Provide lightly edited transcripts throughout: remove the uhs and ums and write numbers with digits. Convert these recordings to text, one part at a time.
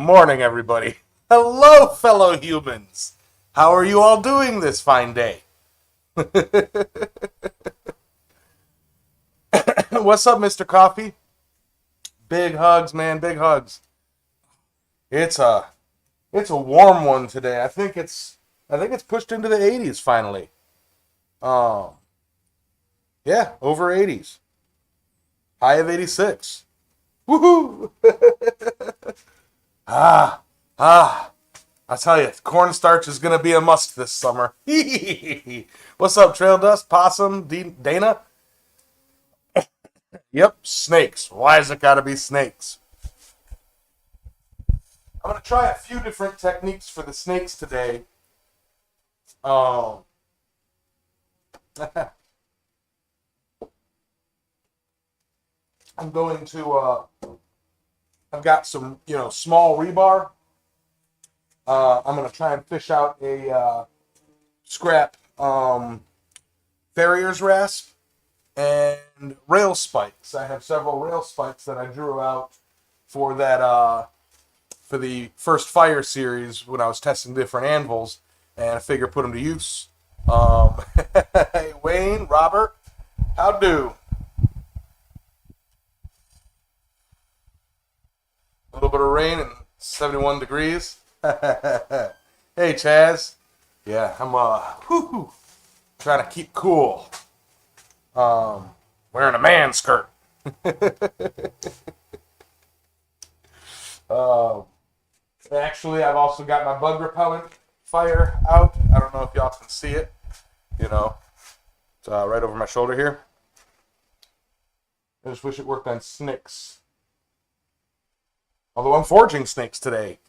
morning, everybody. Hello, fellow humans. How are you all doing this fine day? What's up, Mr. Coffee? Big hugs, man. Big hugs. It's a warm one today. I think it's pushed into the 80s finally. Um, yeah, over 80s. High of 86. Woohoo! ah, ah. I tell you, cornstarch is gonna be a must this summer. What's up, Trail Dust, Possum, Dana? Yep, snakes. Why has it gotta be snakes? I'm gonna try a few different techniques for the snakes today. Um, I'm going to. I've got some, small rebar. I'm gonna try and fish out a scrap farrier's rasp and rail spikes. I have several rail spikes that I drew out for that for the first fire series when I was testing different anvils, and I figure put them to use. Hey, Wayne, Robert, how do? A little bit of rain and 71 degrees. Hey, Chaz. Yeah, I'm trying to keep cool. Wearing a man skirt. Actually, I've also got my bug repellent fire out. I don't know if y'all can see it. It's right over my shoulder here. I just wish it worked on snakes. Although I'm forging snakes today.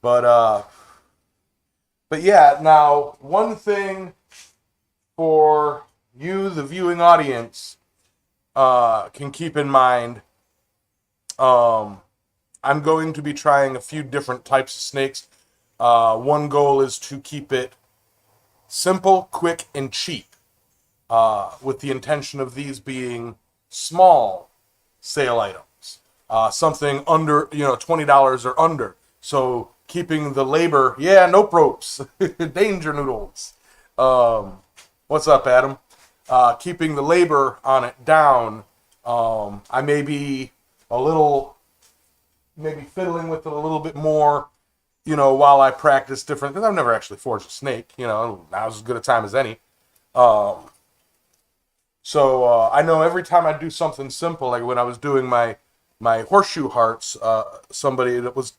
But yeah, now one thing for you, the viewing audience, can keep in mind. I'm going to be trying a few different types of snakes. One goal is to keep it simple, quick, and cheap, with the intention of these being small sale items, something under, $20 or under. So keeping the labor, nope ropes, danger noodles. What's up, Adam? Keeping the labor on it down. I may be maybe fiddling with it a little bit more, while I practice different, because I've never actually forged a snake, now's as good a time as any. So I know every time I do something simple, like when I was doing my horseshoe hearts, somebody that was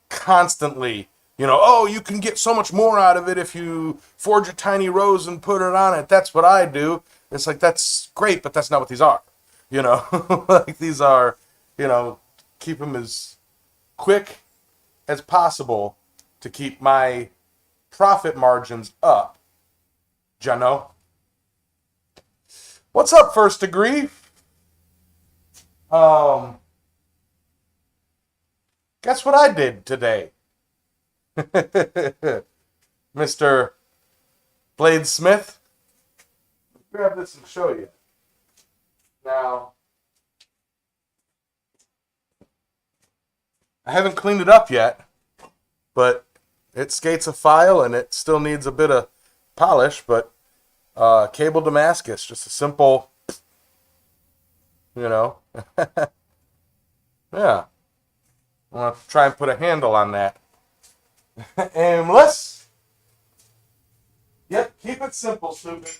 constantly, oh, you can get so much more out of it if you forge a tiny rose and put it on it. That's what I do. It's like, that's great, but that's not what these are. Like these are, keep them as quick as possible to keep my profit margins up. Jano. What's up, First Degree? Guess what I did today? Mr. Blade Smith. Grab this and show you. Now, I haven't cleaned it up yet, but it skates a file and it still needs a bit of polish, but cable Damascus, just a simple, yeah. I'm going to try and put a handle on that. Aimless. Yep, keep it simple, stupid.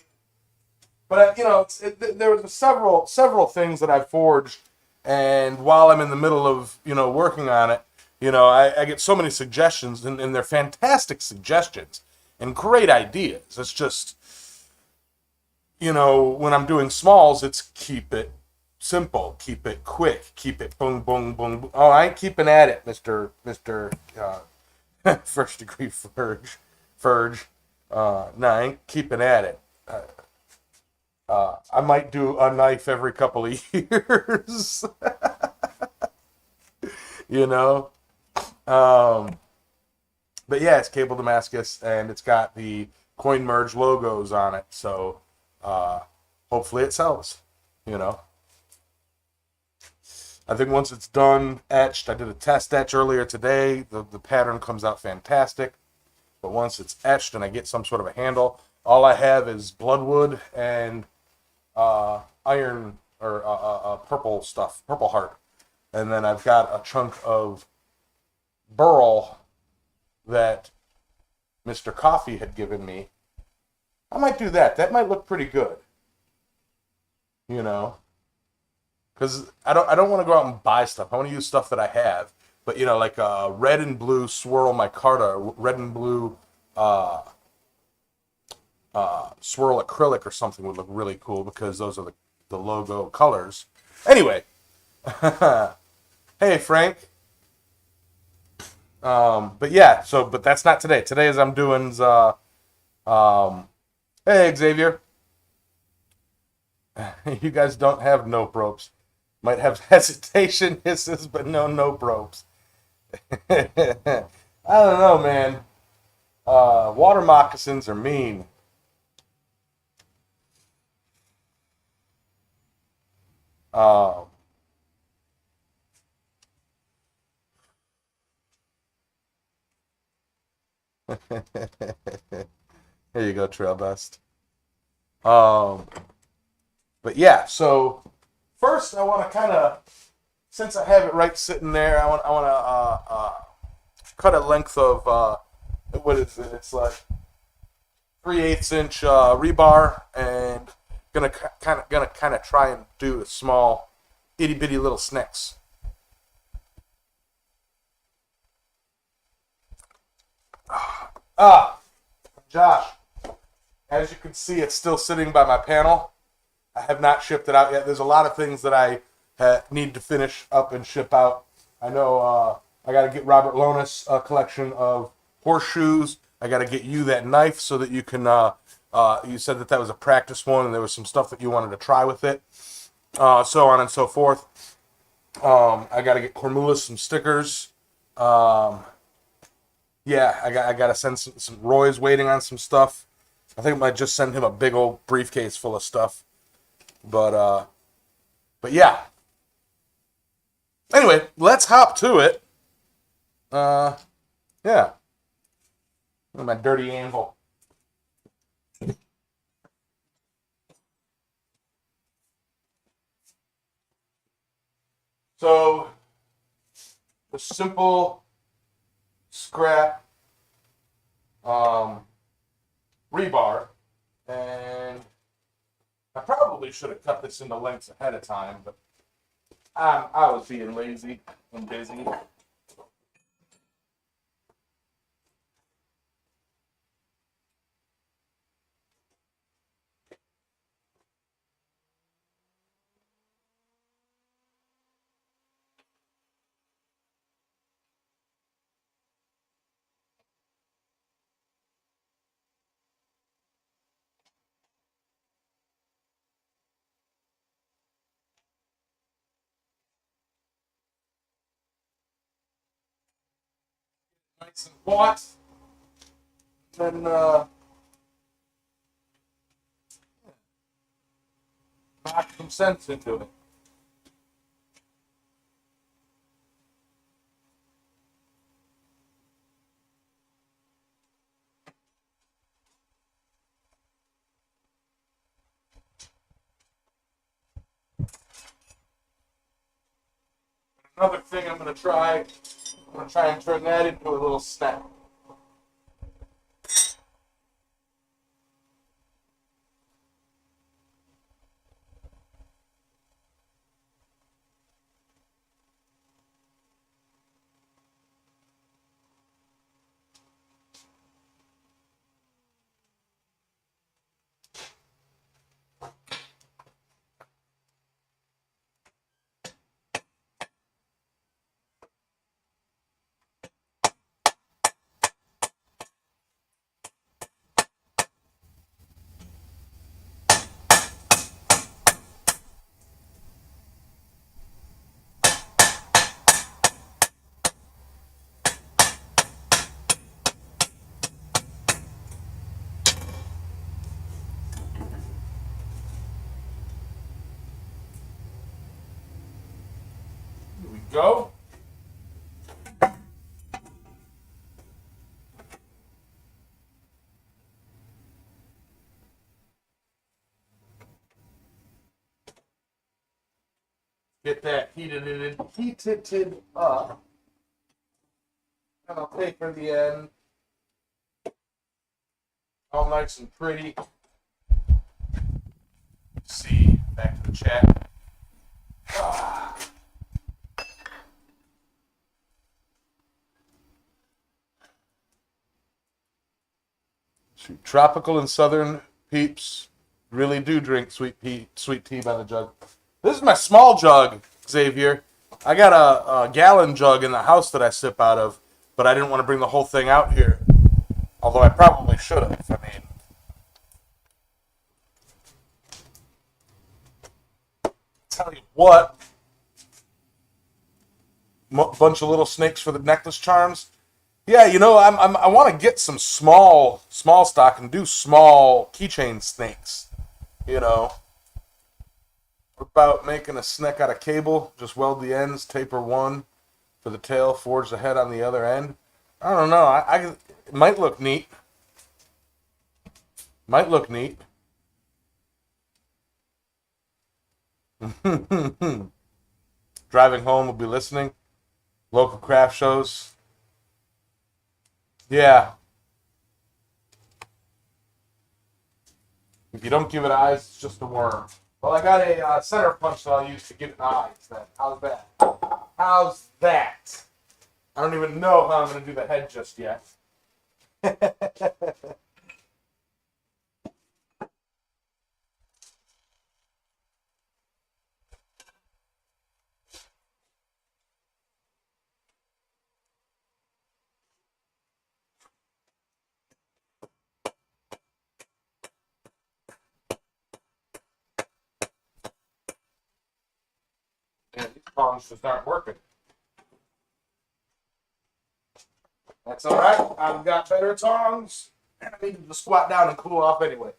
But, there was several things that I forged, and while I'm in the middle of, working on it, I get so many suggestions, and they're fantastic suggestions and great ideas. It's just, when I'm doing smalls, it's keep it simple, keep it quick, keep it boom, boom, boom, boom. Oh, I ain't keeping at it, Mr. First Degree Ferge. No, I ain't keeping at it. I might do a knife every couple of years. But yeah, it's cable Damascus, and it's got the Coin Merge logos on it, so hopefully it sells, I think once it's done, etched, I did a test etch earlier today. The pattern comes out fantastic. But once it's etched and I get some sort of a handle, all I have is bloodwood and iron or purple stuff, purple heart. And then I've got a chunk of burl that Mr. Coffee had given me. I might do that. That might look pretty good. You know, because I don't want to go out and buy stuff. I want to use stuff that I have. But you know, like red and blue swirl micarta, red and blue uh, swirl acrylic or something would look really cool because those are the logo colors. Anyway, hey Frank. But yeah, but that's not today. Today is I'm doing hey Xavier. You guys don't have nope ropes. Might have hesitation hisses, but no nope ropes. I don't know, man. Water moccasins are mean. Uh, Here you go, Trail Dust. Um, but yeah, so first I want to kind of, since I have it right sitting there, I want to cut a length of what is it? It's like 3/8 inch rebar, and gonna try and do a small itty bitty little snacks. Ah, Josh, as you can see, it's still sitting by my panel. I have not shipped it out yet. There's a lot of things that I need to finish up and ship out. I know I got to get Robert Lonis a collection of horseshoes. I got to get you that knife so that you can. You said that was a practice one, and there was some stuff that you wanted to try with it, so on and so forth. I got to get Cormulus some stickers. Yeah, I got to send some. Roy's waiting on some stuff. I think I might just send him a big old briefcase full of stuff. But yeah. Anyway, let's hop to it. Yeah. Look at my dirty anvil. So, the simple scrap rebar, and I probably should have cut this into lengths ahead of time, but I was being lazy and busy. Nice and white. Then knock some sense into it. Another thing I'm going to try and turn that into a little snack. go. Get that heated up. And I'll take her the end. All nice and pretty. See, back to the chat. Tropical and southern peeps really do drink sweet tea by the jug. This is my small jug, Xavier. I got a gallon jug in the house that I sip out of, but I didn't want to bring the whole thing out here. Although I probably should have. I mean, tell you what, bunch of little snakes for the necklace charms. Yeah, you know, I want to get some small stock and do small keychain snakes. You know, what about making a snake out of cable? Just weld the ends, taper one for the tail, forge the head on the other end. I don't know. It might look neat. Might look neat. Driving home, we'll be listening. Local craft shows. Yeah. If you don't give it eyes, it's just a worm. Well, I got a center punch that I'll use to give it eyes. Then how's that? How's that? I don't even know how I'm going to do the head just yet. And these tongs just aren't working. That's all right. I've got better tongs. And I need to squat down and cool off anyway.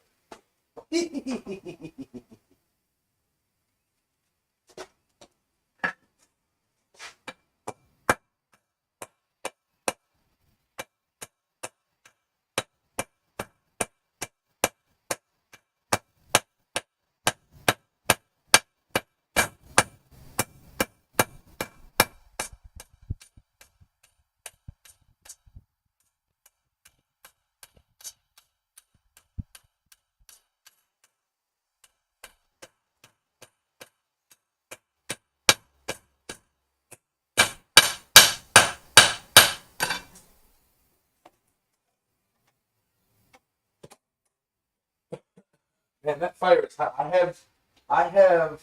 Man, that fire is hot. I have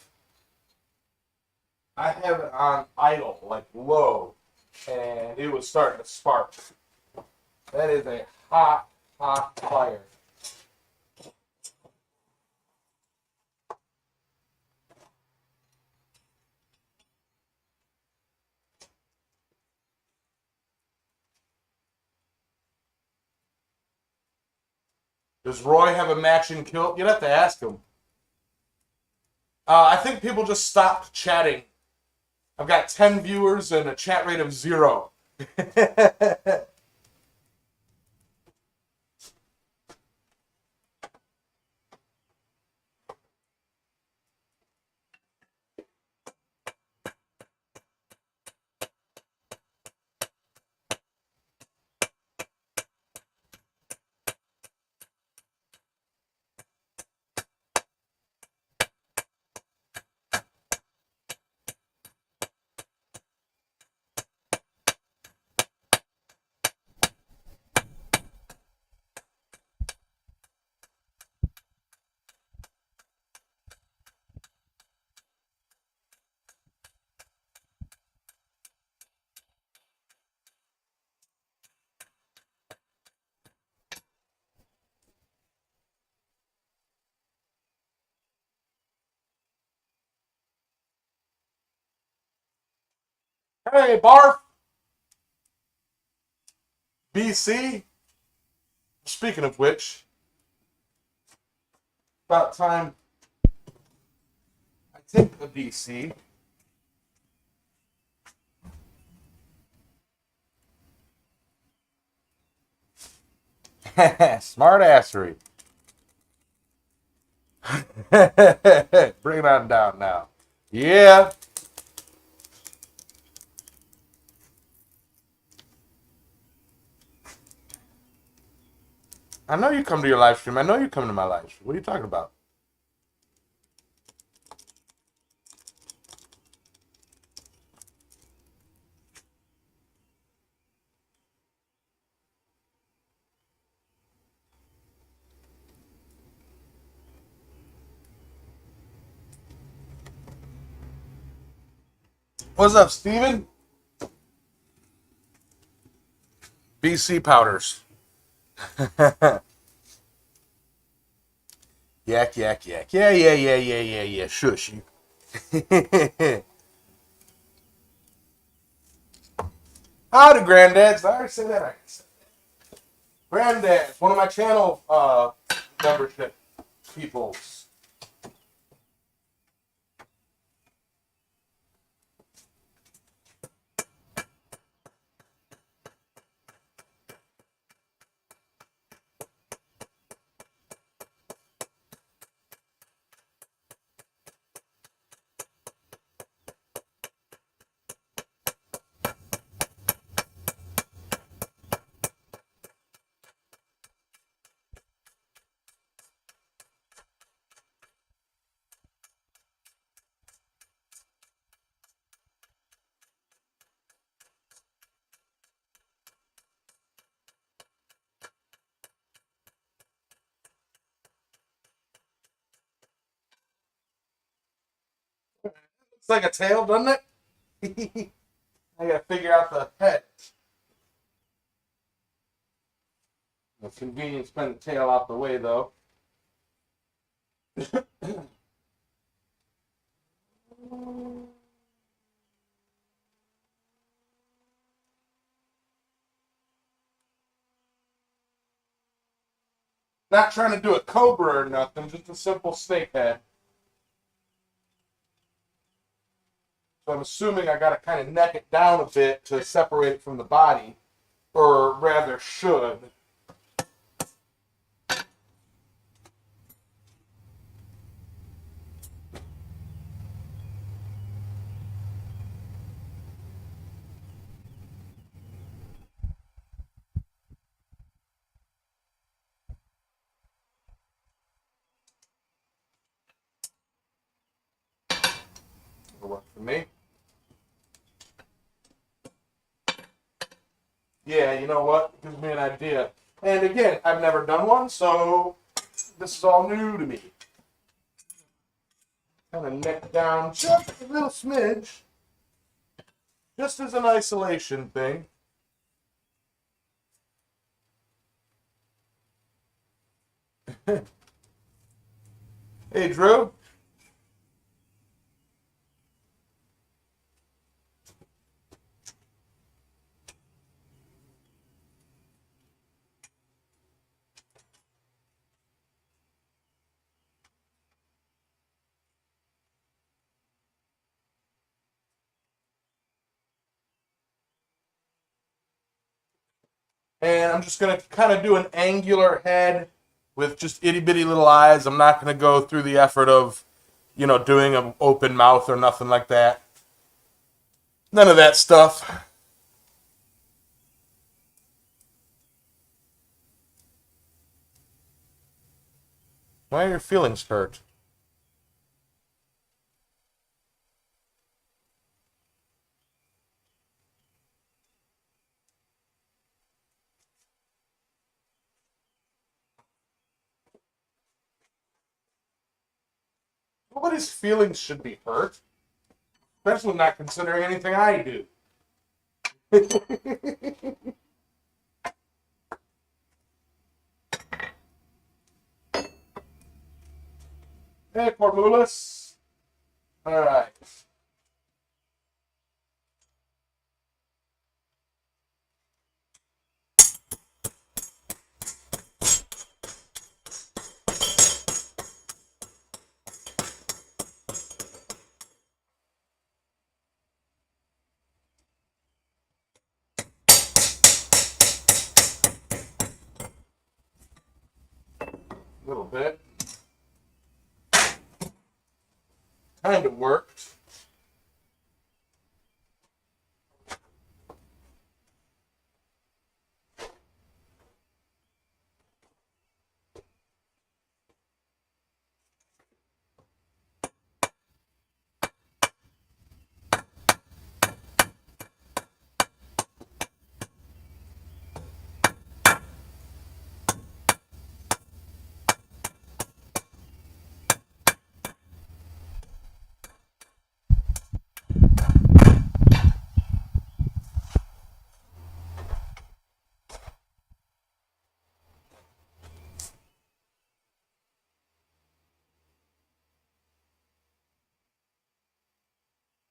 it on idle, like low, and it was starting to spark. That is a hot fire. Does Roy have a matching kilt? You'd have to ask him. I think people just stopped chatting. I've got 10 viewers and a chat rate of 0. Hey, Barf! BC? Speaking of which, about time I take a DC. Smart assery. Bring it on down now. Yeah. I know you come to your live stream. I know you come to my live stream. What are you talking about? What's up, Steven? BC powders. Yak, yak, yak. Yeah. Shush you. Howdy, granddads. I already said that. Granddad, one of my channel membership peoples. It's like a tail, doesn't it? I gotta figure out the head. It's convenient to spend the tail out the way, though. Not trying to do a cobra or nothing, just a simple snake head. So I'm assuming I gotta kind of neck it down a bit to separate it from the body, or rather should. It'll work for me. Yeah, you know what? Gives me an idea. And again, I've never done one, so this is all new to me. Kind of neck down just a little smidge. Just as an isolation thing. Hey, Drew. And I'm just going to kind of do an angular head with just itty bitty little eyes. I'm not going to go through the effort of, doing an open mouth or nothing like that. None of that stuff. Why are your feelings hurt? Nobody's feelings should be hurt. Especially not considering anything I do. Hey, Cormulus. All right. kind of worked.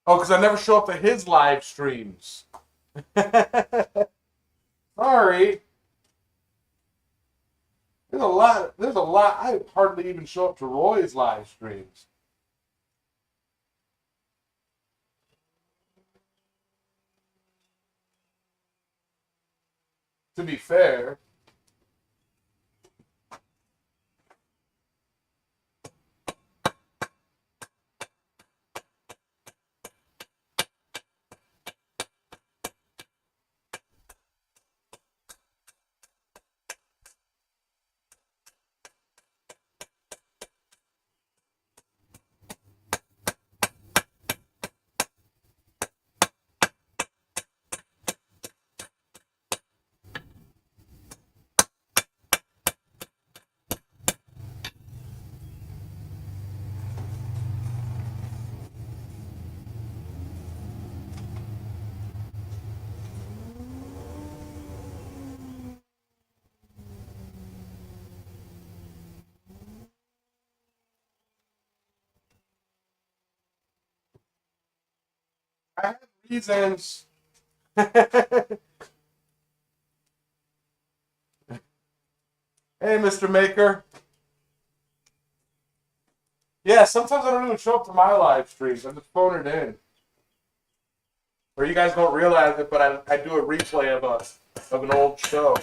Oh, because I never show up at his live streams. Sorry. There's a lot. There's a lot. I hardly even show up to Roy's live streams. To be fair. I have reasons. Hey, Mr. Maker. Yeah, sometimes I don't even show up to my live streams. I just phone it in. Or you guys don't realize it, but I do a replay of an old show.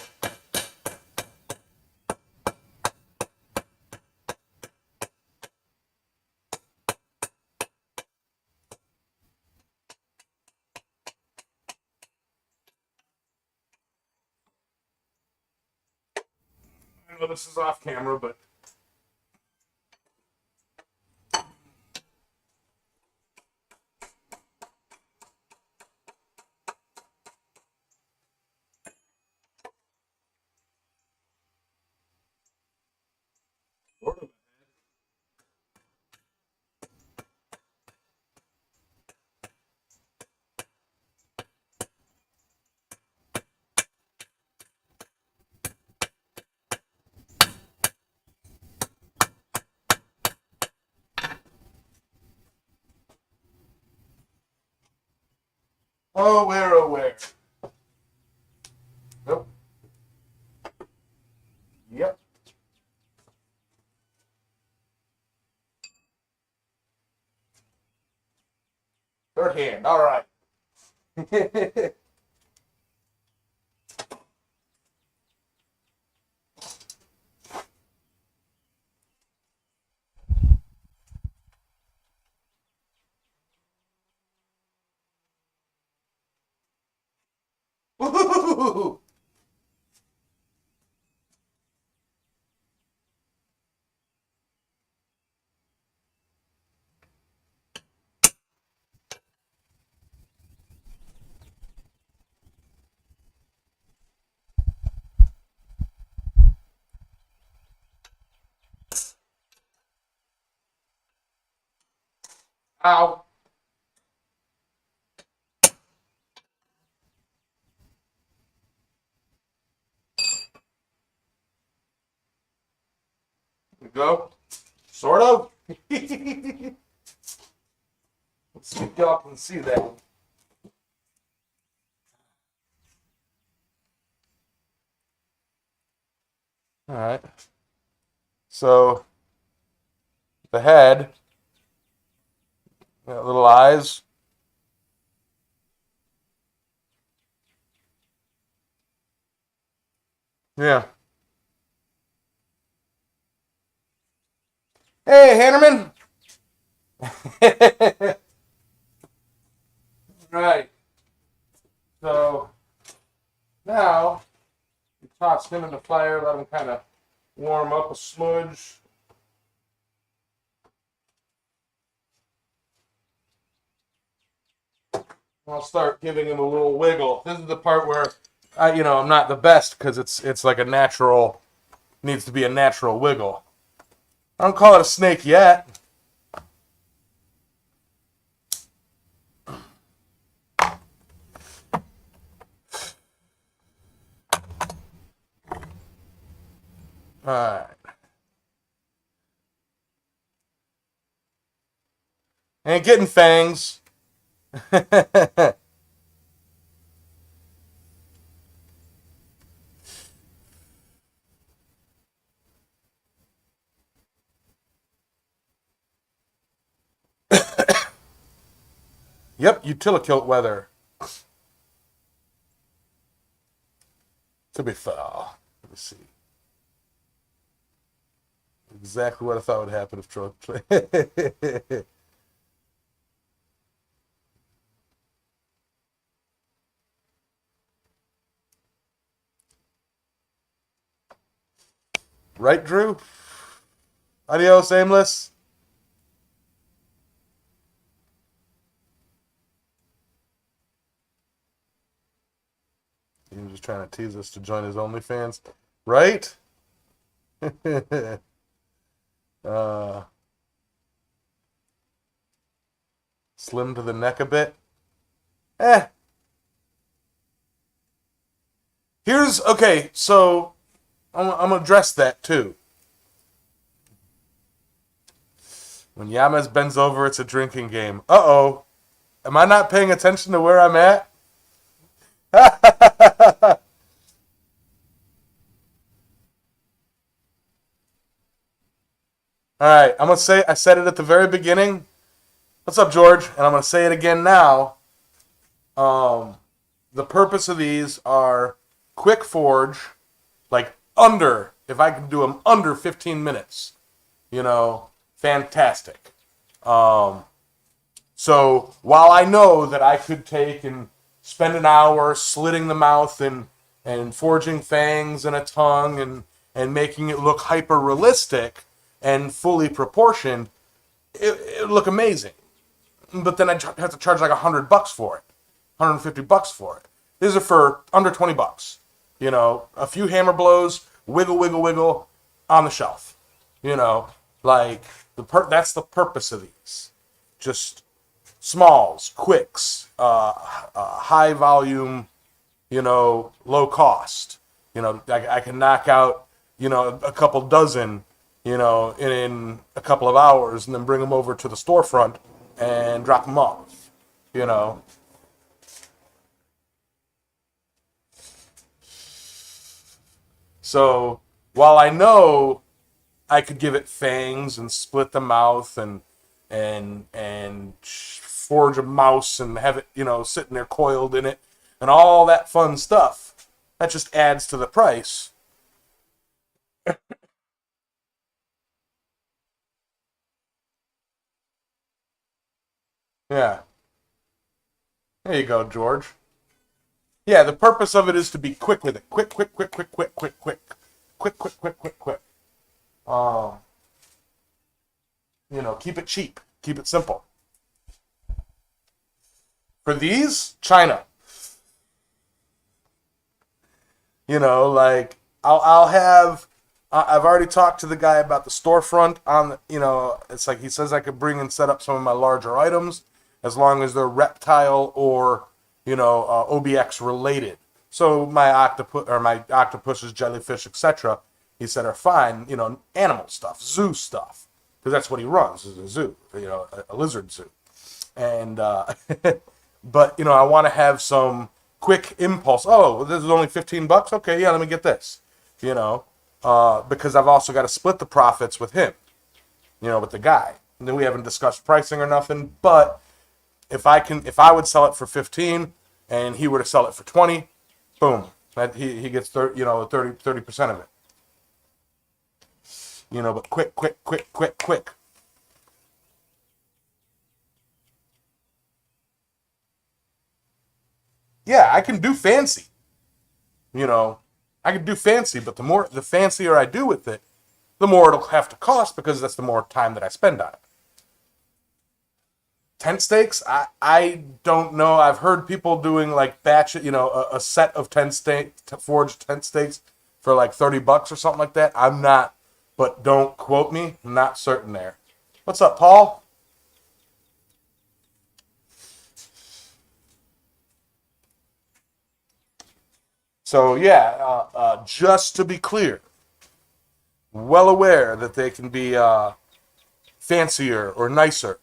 I know this is off camera, but oh where? Nope. Yep. Third hand. All right. Woo-hoo-hoo-hoo-hoo. Ow. There we go. Sort of. Let's see if y'all can see that. All right. So the head, got little eyes. Yeah. Hey, Hannerman. Right. So now you toss him in the fire, let him kind of warm up a smudge. I'll start giving him a little wiggle. This is the part where I'm not the best because it's like a natural, needs to be a natural wiggle. I don't call it a snake yet. All right. Ain't getting fangs. Yep, utilikilt weather. To be fair, let me see. Exactly what I thought would happen if Troy played. Right, Drew? Adios, aimless. He was just trying to tease us to join his OnlyFans, right? uh, Slim to the neck a bit. Eh. Here's okay. So I'm gonna address that too. When Yamez bends over, it's a drinking game. Uh-oh. Am I not paying attention to where I'm at? All right, I'm going to say, I said it at the very beginning. What's up, George? And I'm going to say it again now. The purpose of these are quick forge, like if I can do them under 15 minutes, fantastic. So while I know that I could take and spend an hour slitting the mouth and forging fangs and a tongue and making it look hyper realistic and fully proportioned, it would look amazing. But then I'd have to charge like $100 for it, $150 for it. These are for under $20. A few hammer blows, wiggle, wiggle, wiggle, on the shelf. Like that's the purpose of these. Just smalls, quicks, high volume, low cost. I can knock out, a couple dozen, in a couple of hours and then bring them over to the storefront and drop them off, So while I know I could give it fangs and split the mouth and forge a mouse and have it, sitting there coiled in it and all that fun stuff, that just adds to the price. Yeah. There you go, George. Yeah, the purpose of it is to be quick with it. Quick, quick, quick, quick, quick, quick, quick. Quick, quick, quick, quick, quick. Um, keep it cheap. Keep it simple. For these, China. Like I'll have. I've already talked to the guy about the storefront. It's like he says I could bring and set up some of my larger items as long as they're reptile or OBX related. So my octopuses, jellyfish, etc. He said are fine. Animal stuff, zoo stuff, because that's what he runs is a zoo. A lizard zoo, and but I want to have some quick impulse. Oh, this is only $15. Okay, yeah, let me get this. Because I've also got to split the profits with him. With the guy. And then we haven't discussed pricing or nothing. But if I would sell it for 15, and he were to sell it for 20, boom, that he gets 30% of it. But quick, quick, quick, quick, quick. yeah, I can do fancy. You know, I can do fancy, but the fancier I do with it, the more it'll have to cost because that's the more time that I spend on it. Tent stakes, I don't know. I've heard people doing like a set of forged tent stakes for like $30 or something like that. I'm not, but don't quote me. I'm not certain there. What's up, Paul? So yeah, just to be clear, well aware that they can be fancier or nicer,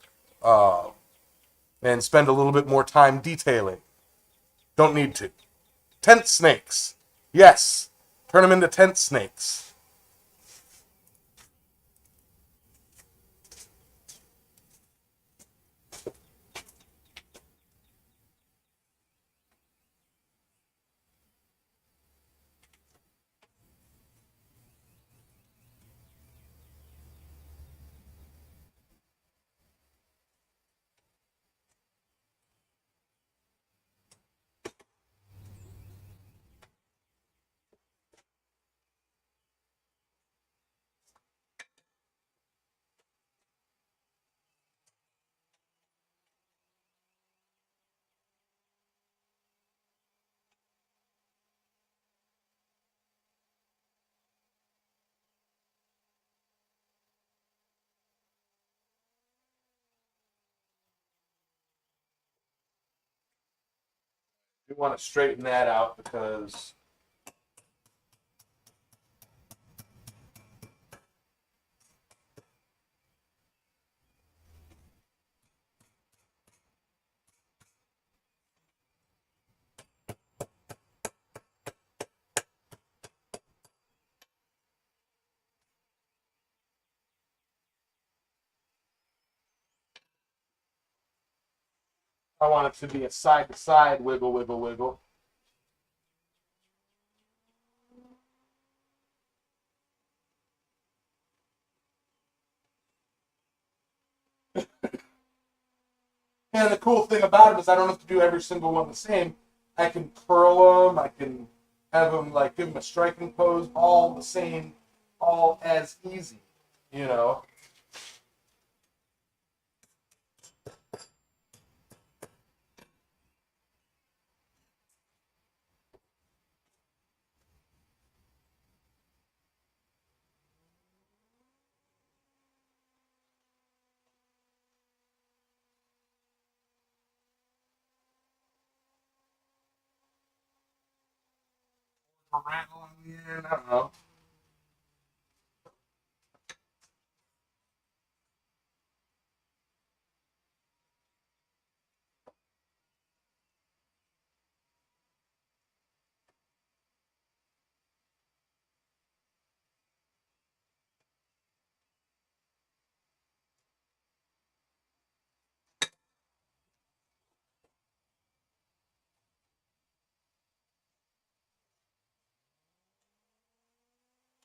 and spend a little bit more time detailing. Don't need to. Tent snakes. Yes. Turn them into tent snakes. You want to straighten that out because I want it to be a side to side wiggle, wiggle, wiggle. And the cool thing about it is I don't have to do every single one the same. I can curl them. I can have them like give them a striking pose, all the same, all as easy. You know. Rattle in. I don't know.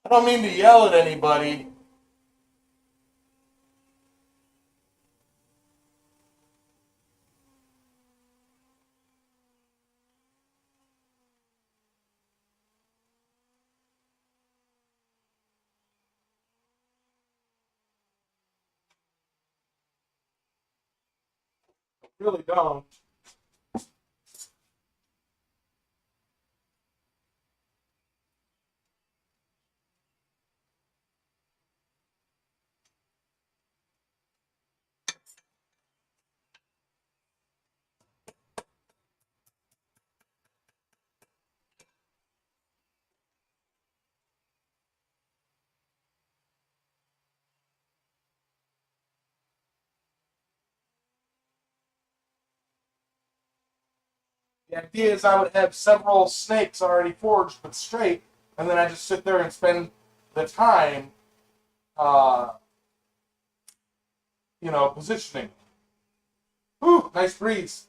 I don't mean to yell at anybody. I really don't. The idea is I would have several snakes already forged but straight, and then I just sit there and spend the time, uh, positioning. Ooh, nice breeze.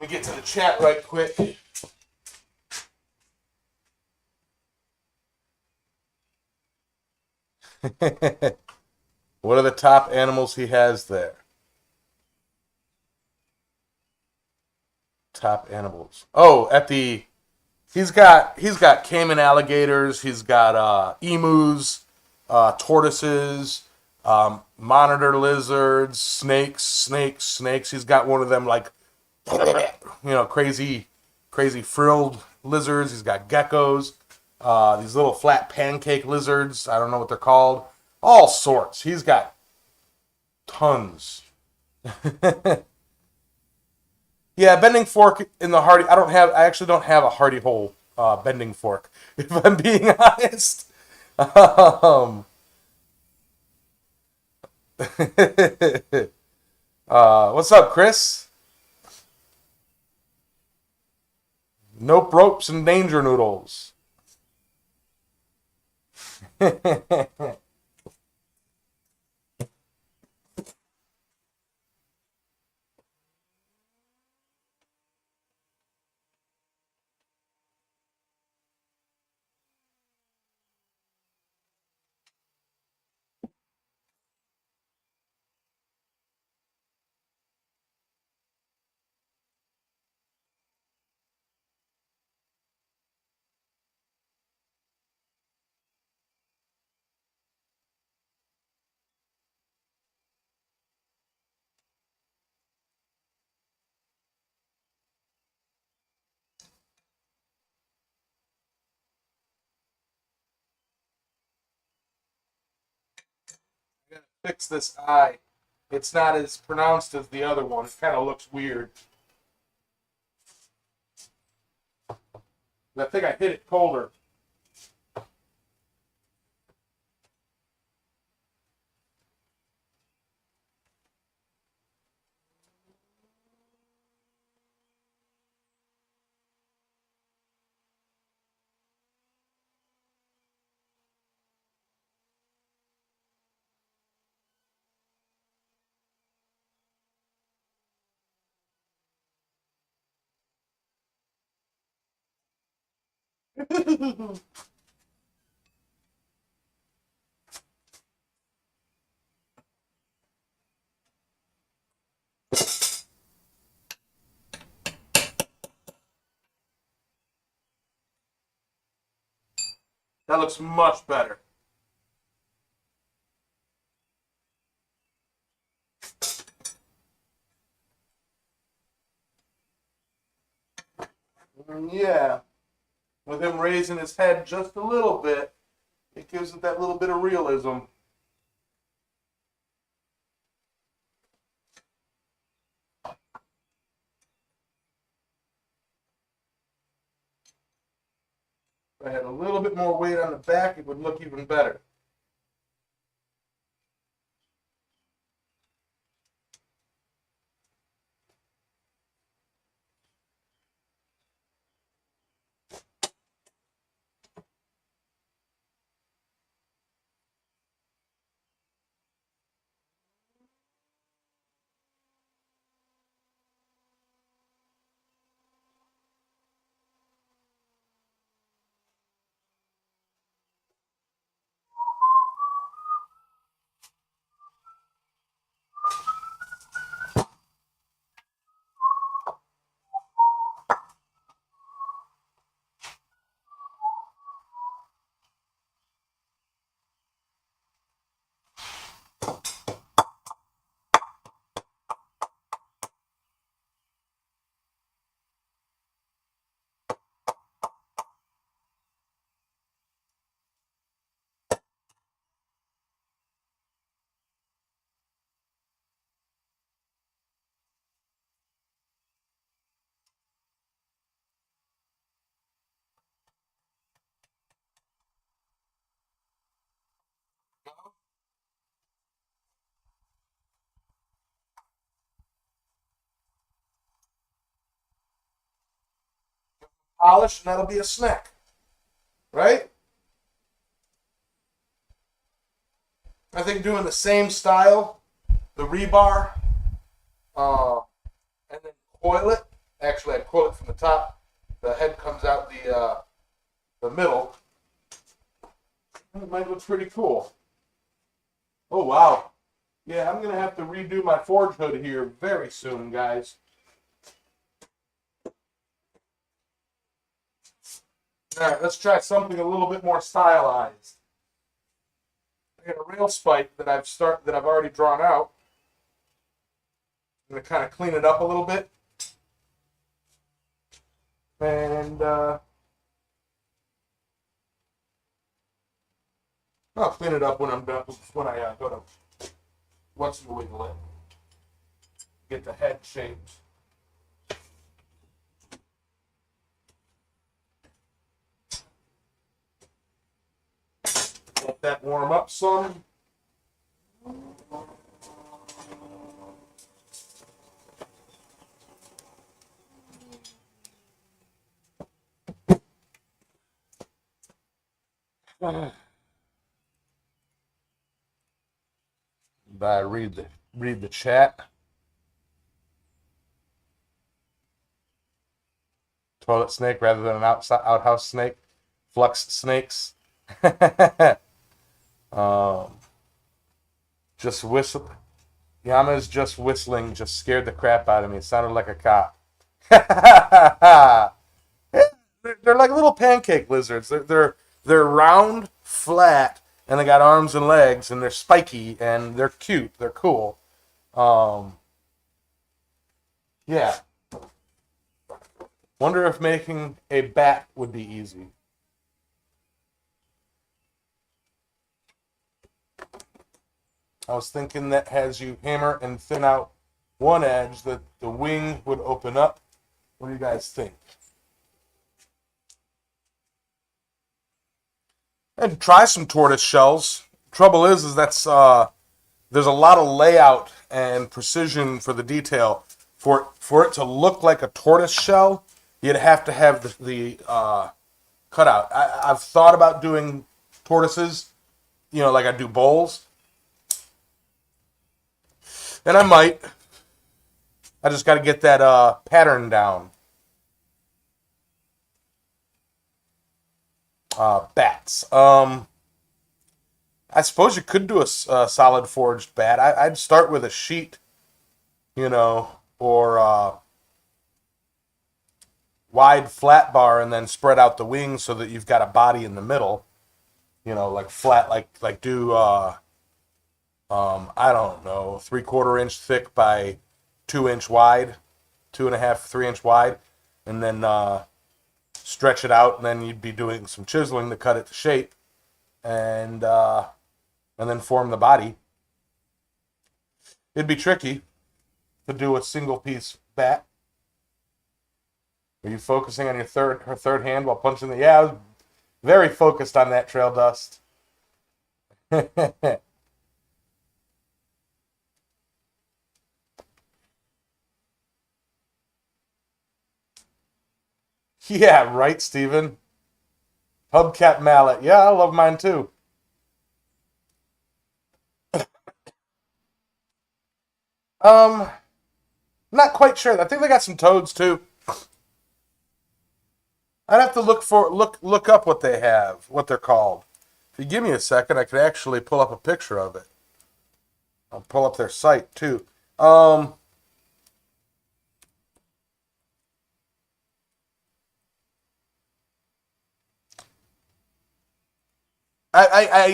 We get to the chat right quick. What are the top animals he has there? Top animals. Oh, at the he's got caiman alligators. He's got emus, tortoises, monitor lizards, snakes. He's got one of them like crazy frilled lizards. He's got geckos. These little flat pancake lizards. I don't know what they're called. All sorts. He's got tons. Yeah, bending fork in the hardy. I actually don't have a hardy hole bending fork. If I'm being honest. Um, what's up, Chris? Nope, ropes and danger noodles. Fix this eye. It's not as pronounced as the other one. It kind of looks weird. I think I hit it colder. That looks much better. Yeah. With him raising his head just a little bit, it gives it that little bit of realism. If I had a little bit more weight on the back, it would look even better. Polish, and that'll be a snack, right? I think doing the same style, the rebar, and then coil it, Actually, I pull it from the top. The head comes out the middle. It might look pretty cool. Oh, wow. Yeah, I'm going to have to redo my forge hood here very soon, guys. All right, let's try something a little bit more stylized. I got a rail spike that I've already drawn out. I'm going to kind of clean it up a little bit. And I'll clean it up when I'm done, when I go to once in a wiggle it. Get the head shaped. Let that warm up some. I read the chat. Toilet snake rather than an outhouse snake. Flux snakes. Just whistle. Yamez just whistling just scared the crap out of me. It sounded like a cop. They're like little pancake lizards. They're round, flat, and they got arms and legs, and they're spiky, and they're cute. They're cool. Yeah. Wonder if making a bat would be easy. I was thinking that as you hammer and thin out one edge, that the wing would open up. What do you guys think? And try some tortoise shells. Trouble is that's there's a lot of layout and precision for the detail. For it to look like a tortoise shell, you'd have to have the cutout. I've thought about doing tortoises, like I do bowls. And I might. I just got to get that pattern down. Bats. I suppose you could do a solid forged bat. I'd start with a sheet, or wide flat bar, and then spread out the wings so that you've got a body in the middle. Like flat, like do I don't know, 3/4 inch thick by 2 inch wide, 2.5, 3 inch wide, and then stretch it out, and then you'd be doing some chiseling to cut it to shape, and then form the body. It'd be tricky to do a single piece bat. Are you focusing on her third hand while punching the? Yeah, I was very focused on that trail dust. Yeah, right, Steven. Hubcap mallet. Yeah, I love mine too. Um, Not quite sure. I think they got some toads too. I'd have to look up what they have, what they're called. If you give me a second, I could actually pull up a picture of it. I'll pull up their site too. I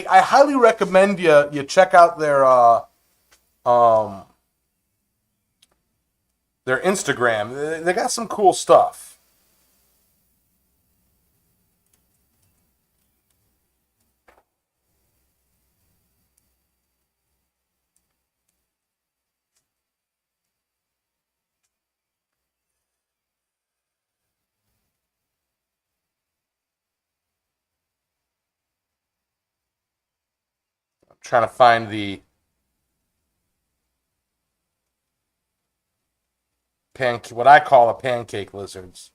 highly recommend you check out um their Instagram. They got some cool stuff. I'm trying to find the what I call a pancake lizards.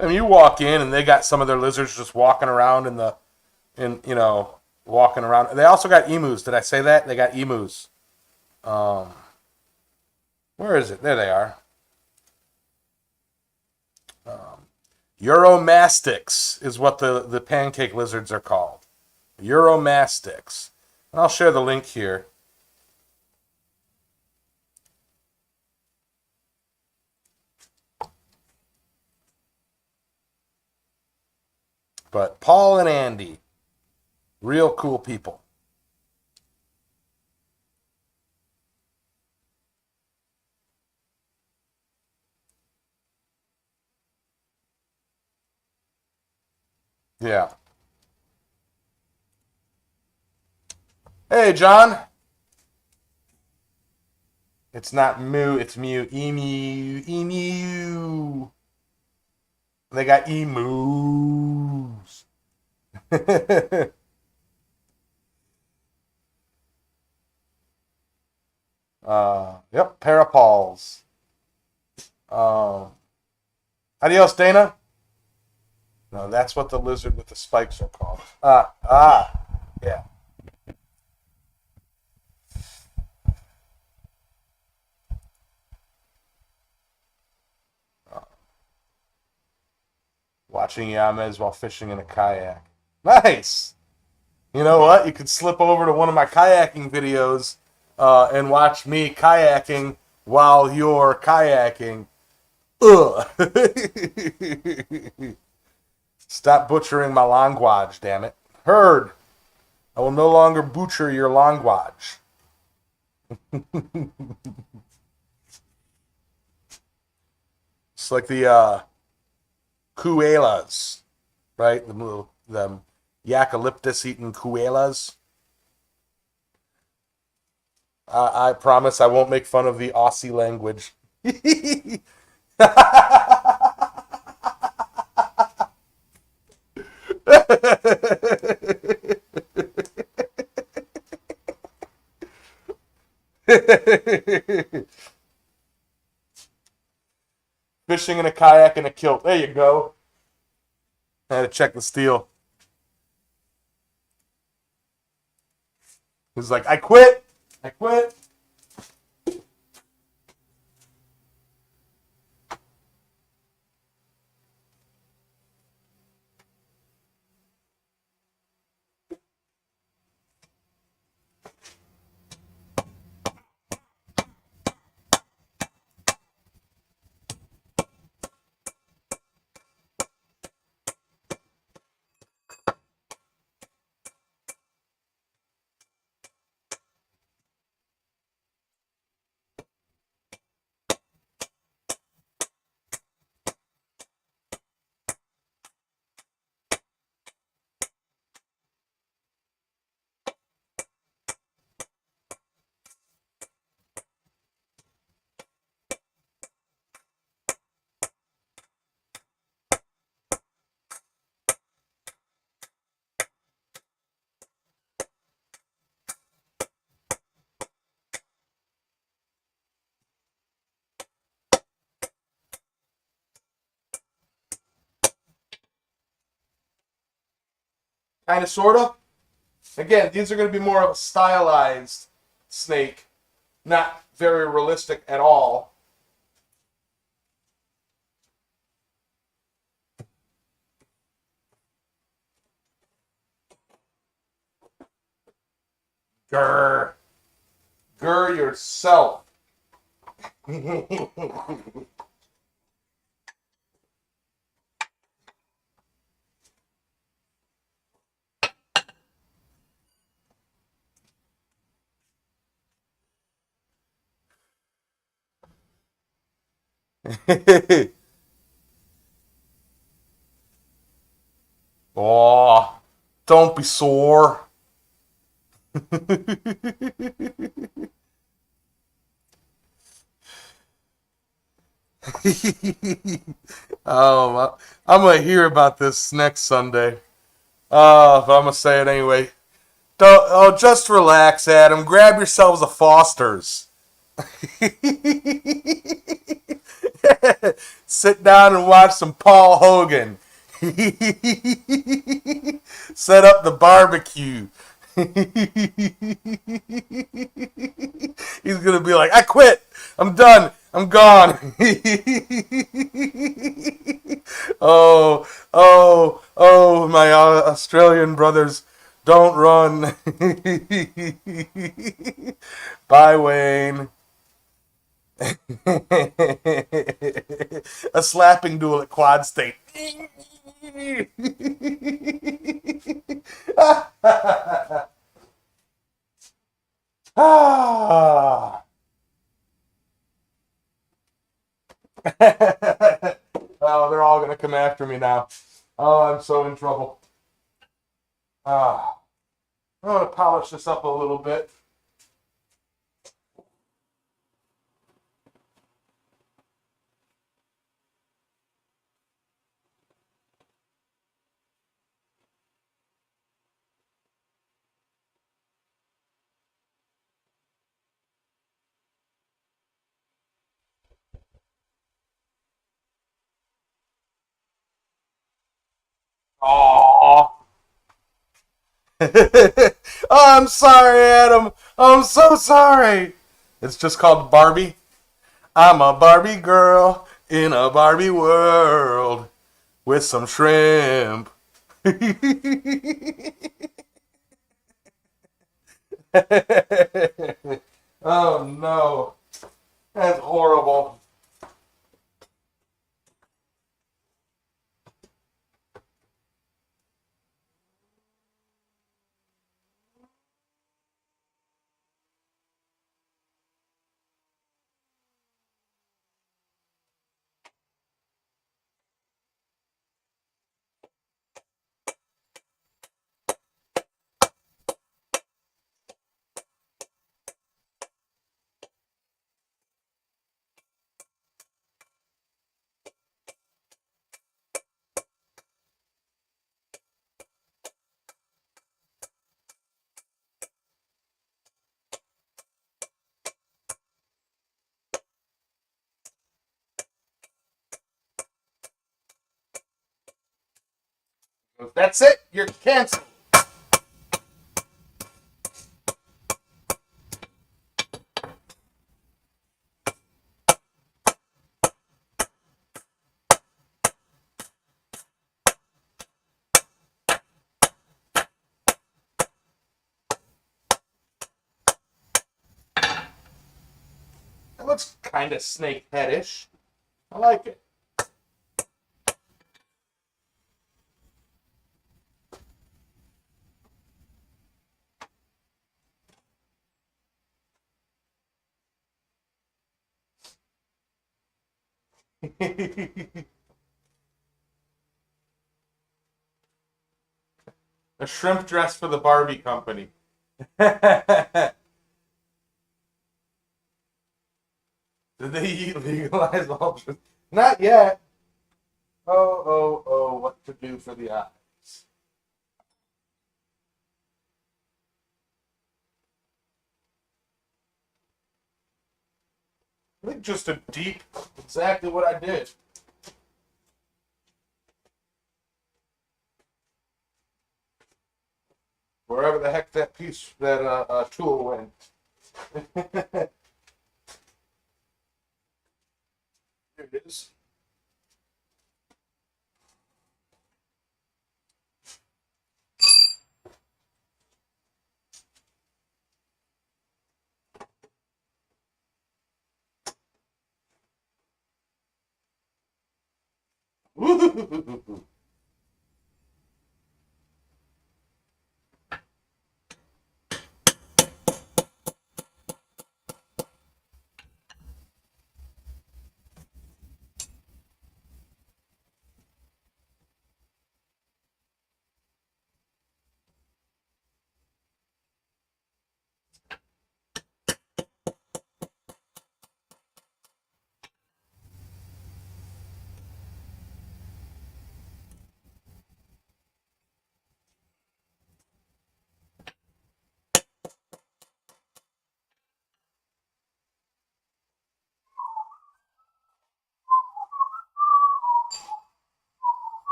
I mean, you walk in and they got some of their lizards just walking around in walking around. They also got emus. Did I say that? They got emus. Where is it? There they are. Euromastics is what the pancake lizards are called. Euromastics. And I'll share the link here. But Paul and Andy, real cool people. Yeah. Hey, John. It's not moo, it's mew. Emu. Emu. They got emus. Yep, parapauls. Adios, Dana. No, that's what the lizard with the spikes are called. Yeah. Watching Yamez while fishing in a kayak. Nice! You know what? You could slip over to one of my kayaking videos and watch me kayaking while you're kayaking. Ugh. Stop butchering my language, damn it. Heard. I will no longer butcher your language. It's like the koalas, right? The eucalyptus eating koalas. I promise I won't make fun of the Aussie language. Fishing in a kayak and a kilt. There you go. I had to check the steel. He's like, I quit. I quit. Kind of, sort of. Again, these are going to be more of a stylized snake, not very realistic at all. Grr. Grr yourself. Oh, don't be sore. I'm gonna hear about this next Sunday. But I'm gonna say it anyway. Just relax, Adam. Grab yourselves a Foster's. Sit down and watch some Paul Hogan. Set up the barbecue. He's gonna be like, I quit. I'm done. I'm gone. Oh, oh, my Australian brothers, don't run. Bye, Wayne. A slapping duel at Quad State. Ah. Oh, they're all gonna come after me now. Oh, I'm so in trouble. Ah, I'm gonna polish this up a little bit. Oh, oh, I'm sorry, Adam. I'm so sorry. It's just called Barbie. I'm a Barbie girl in a Barbie world with some shrimp. Oh no, that's horrible. That's it. You're canceled. It looks kind of snake headish. I like it. A shrimp dress for the Barbie company. Did they legalize all shrimp? Not yet. Oh, oh, oh, what to do for the eyes. I think just a deep, exactly what I did. Wherever the heck that piece, that tool went. Here it is.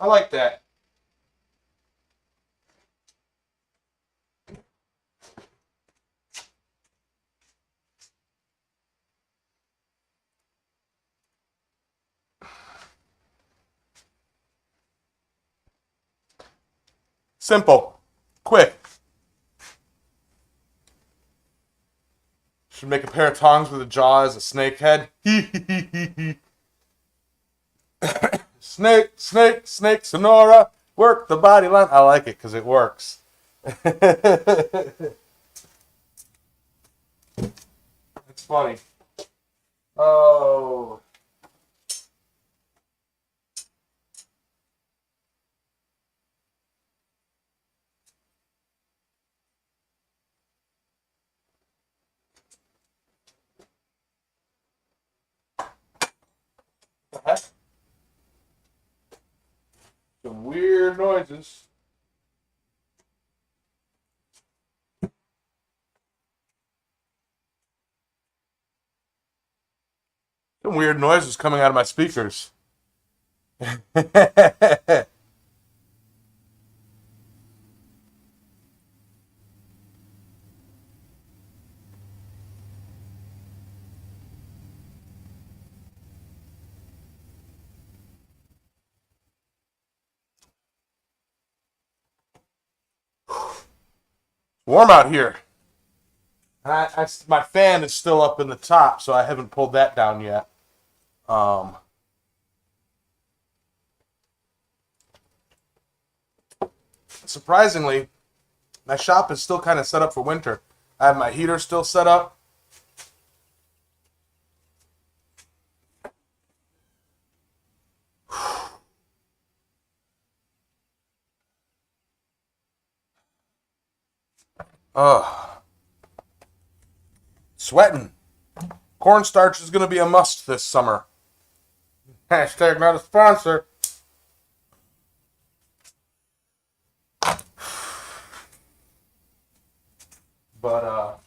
I like that. Simple. Quick. Should make a pair of tongs with a jaw as a snake head. Snake, snake, snake, Sonora. Work the body line. I like it because it works. It's funny. Oh. What the heck? Some weird noises. Some weird noises coming out of my speakers. Warm out here. My fan is still up in the top, so I haven't pulled that down yet. Um, Surprisingly, my shop is still kind of set up for winter. I have my heater still set up. Ugh. Sweating. Cornstarch is going to be a must this summer. Hashtag not a sponsor. But,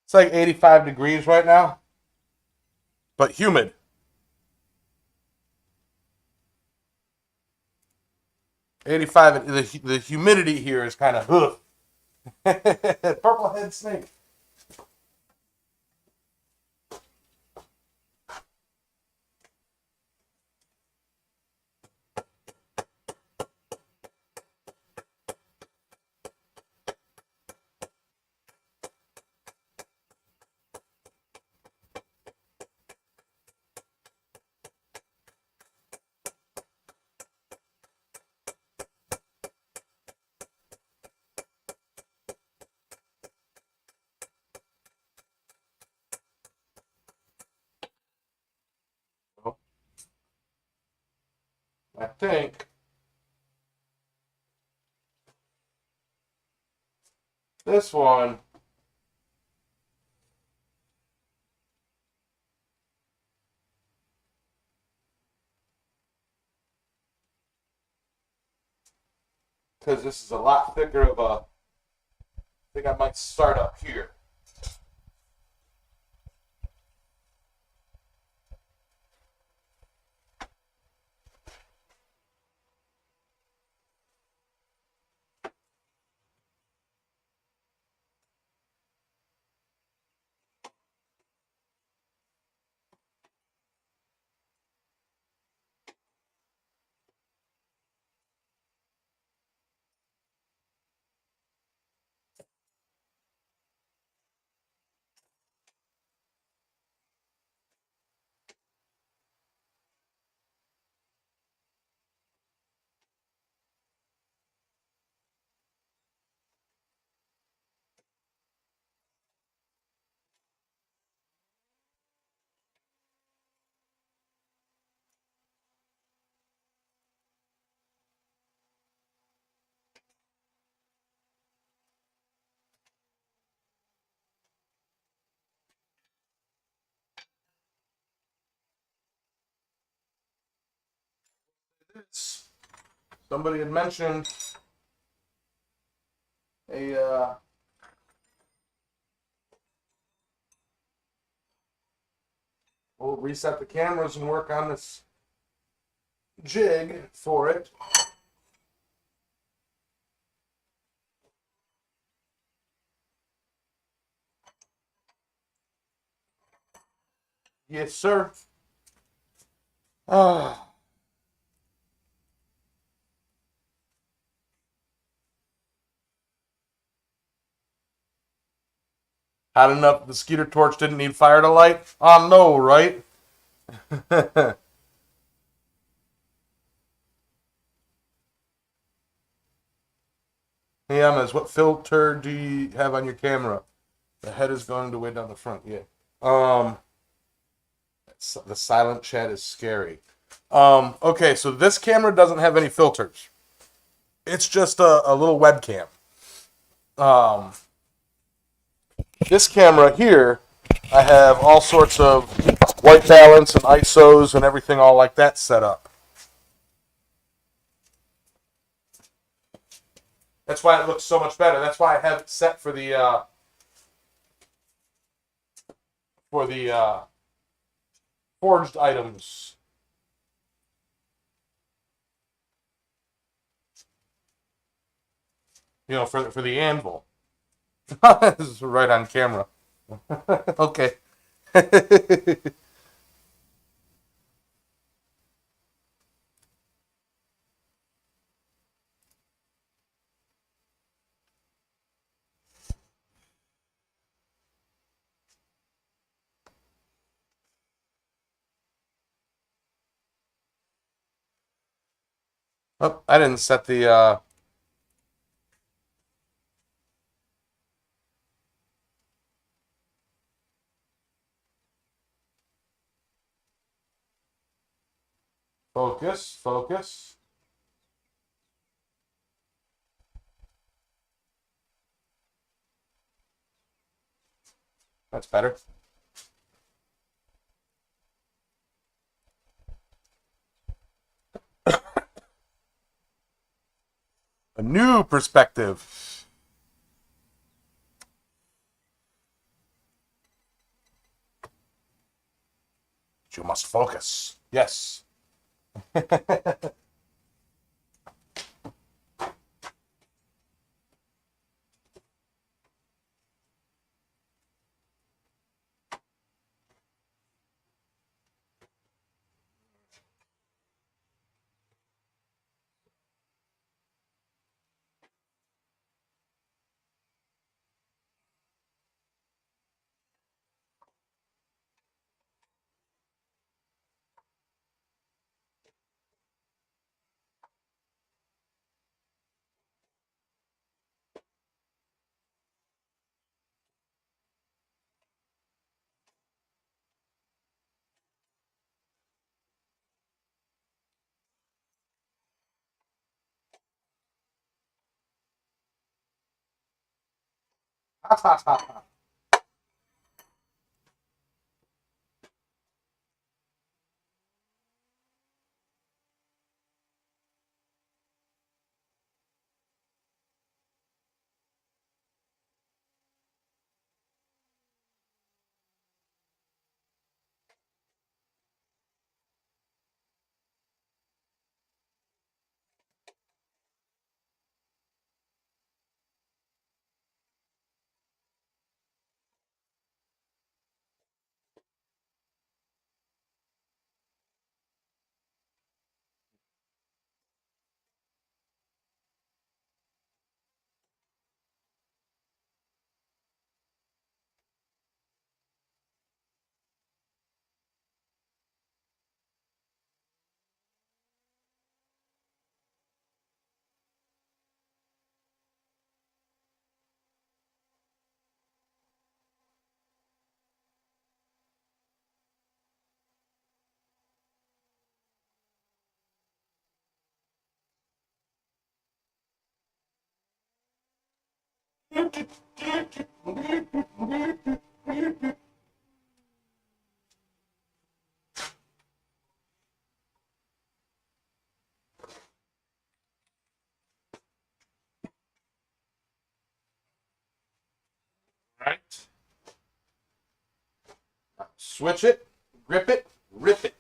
it's like 85 degrees right now, but humid. 85, the humidity here is kind of, ugh. Purple head snake. I think this one because this is a lot thicker of a. I think I might start up here. Somebody had mentioned a we'll reset the cameras and work on this jig for it. Yes, sir. Ah. Hot enough the skeeter torch didn't need fire to light? Oh, no, right? Hey, Yamez, what filter do you have on your camera? The head is going to way down the front, yeah. Um, the silent chat is scary. Okay, so this camera doesn't have any filters. It's just a little webcam. Um, this camera here, I have all sorts of white balance and ISOs and everything all like that set up. That's why it looks so much better. That's why I have it set for the forged items. You know, for the anvil. This is right on camera. Okay. Oh, I didn't set the focus, focus. That's better. A new perspective. You must focus. Yes. Switch it, grip it, rip it.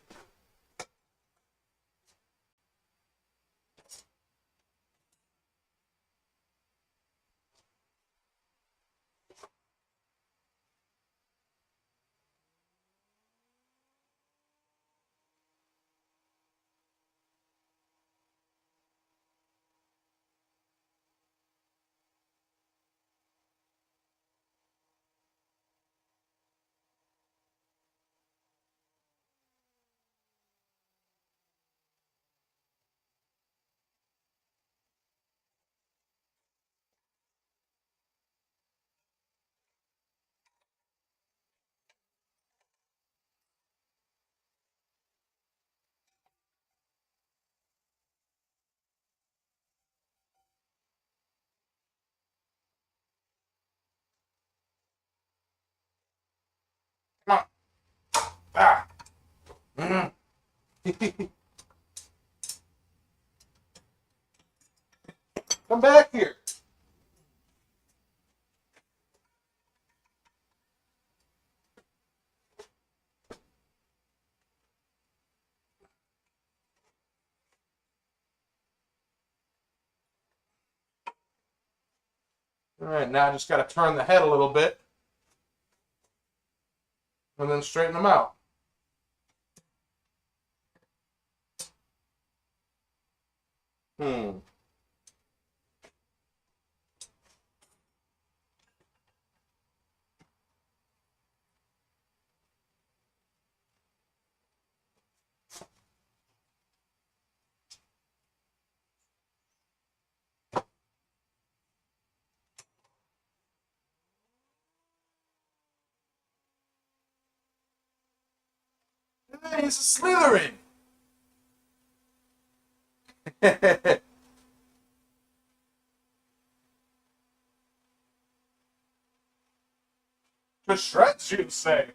Come on. Ah. Mm. Come back here. All right, now I just got to turn the head a little bit and then straighten them out. Hmm. Hey, he's a Slytherin. To shreds, you say?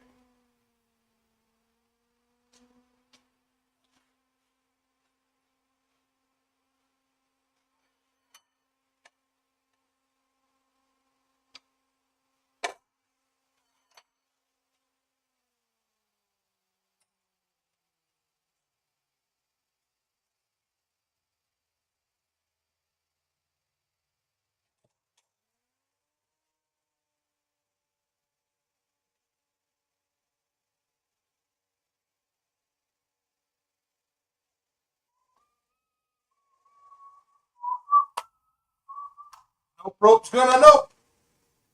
Nope, rope's gonna nope.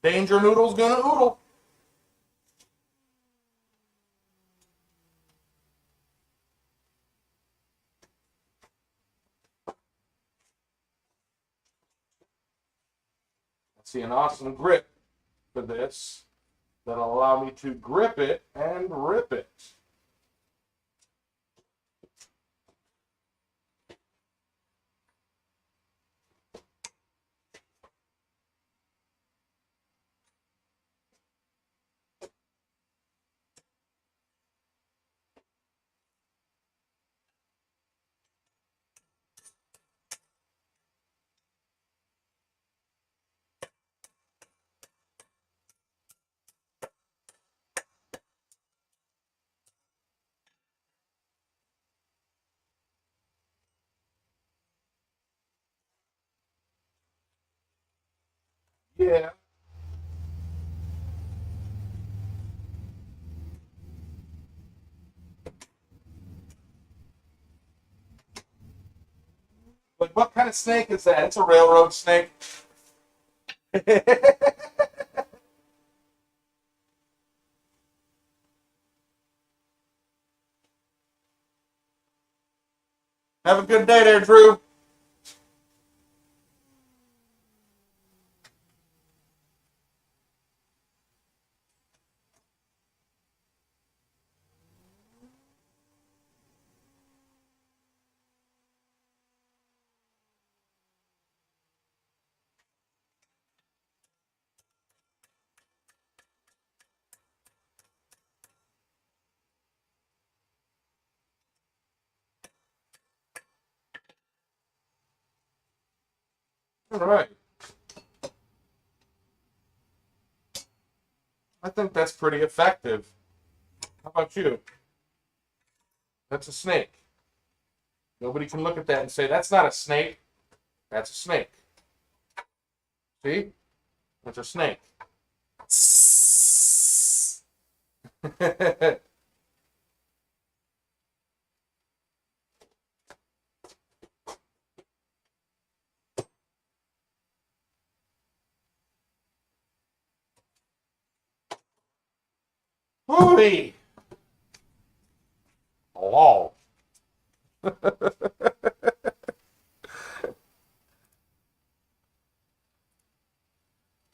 Danger Noodle's gonna oodle. I see an awesome grip for this that'll allow me to grip it and rip it. Yeah. Like, what kind of snake is that? It's a railroad snake. Have a good day there, Drew. All right. I think that's pretty effective. How about you? That's a snake. Nobody can look at that and say, that's not a snake. That's a snake. See? It's a snake. Hooey! Hello.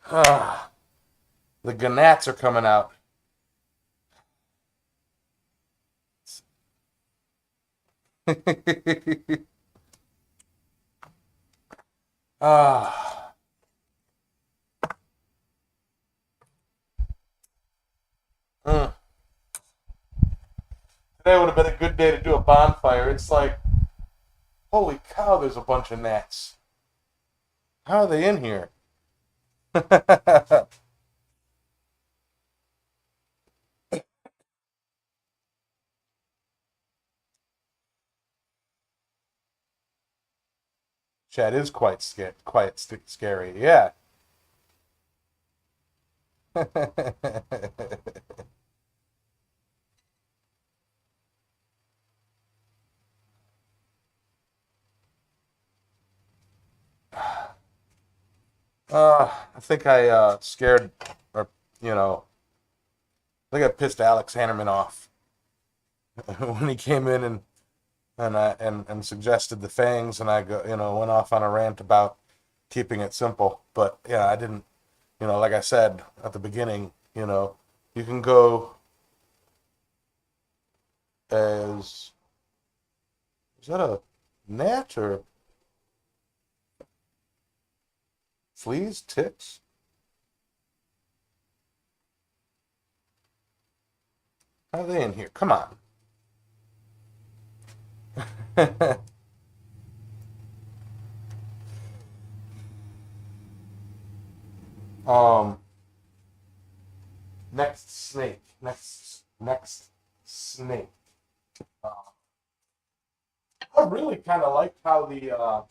Ah, the gnats are coming out. Ah. Mm. Today would have been a good day to do a bonfire. It's like, holy cow, there's a bunch of gnats. How are they in here? Chad is scary. Yeah. I think I scared, or you know, I think I pissed Alex Hannerman off when he came in and suggested the fangs, and I went off on a rant about keeping it simple. But yeah, I didn't, like I said at the beginning, you can go as, is that a gnat or fleas, ticks? How are they in here? Come on. um, next snake. Next snake. Uh, I really kind of liked how the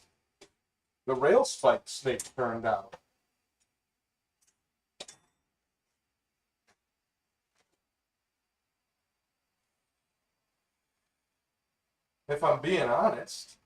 rail spike snake turned out. If I'm being honest.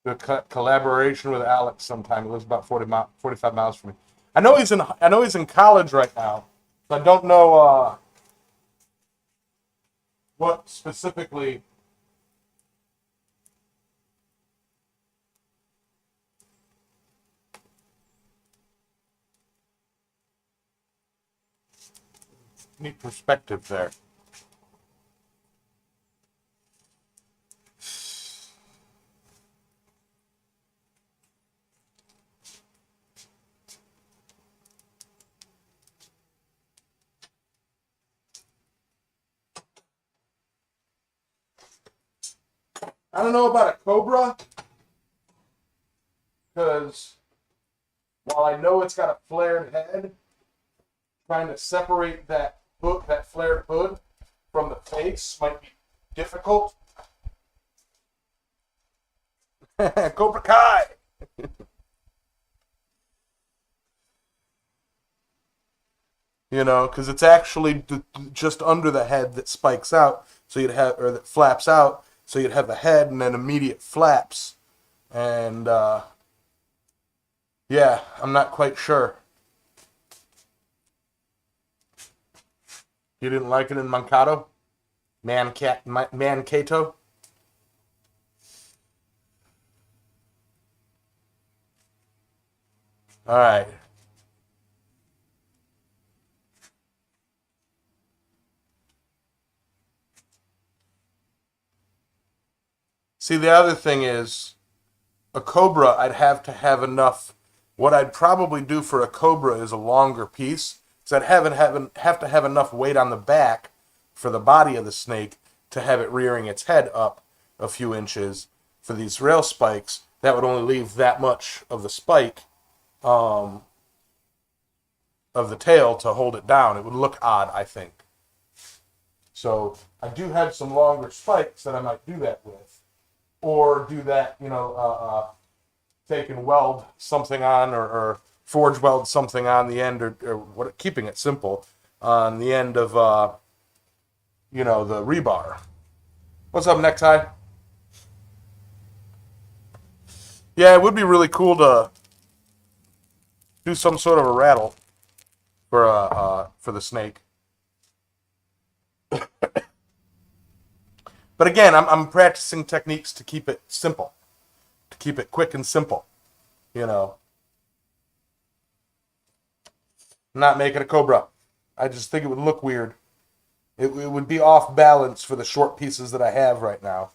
The collaboration with Alex sometime. He lives about 45 miles from me. I know he's in college right now. So I don't know what specifically. Neat perspective there. I don't know about a cobra because while I know it's got a flared head, trying to separate that flared hood from the face might be difficult. Cobra Kai. You know, because it's actually just under the head that spikes out, so you'd have, or that flaps out, so you'd have the head and then immediate flaps. And yeah, I'm not quite sure. You didn't like it in Mankato? Mankato? All right. See, the other thing is, a cobra, I'd have to have enough. What I'd probably do for a cobra is a longer piece. So I'd have to have enough weight on the back for the body of the snake to have it rearing its head up a few inches. For these rail spikes, that would only leave that much of the spike um, of the tail to hold it down. It would look odd, I think. So I do have some longer spikes that I might do that with, or do that, take and weld something on, or forge weld something on the end, or what, keeping it simple, on the end of the rebar. What's up, Necktie? Yeah, it would be really cool to do some sort of a rattle for the snake. But again, I'm practicing techniques to keep it simple, to keep it quick and simple. You know, I'm not making a cobra. I just think it would look weird. It would be off balance for the short pieces that I have right now.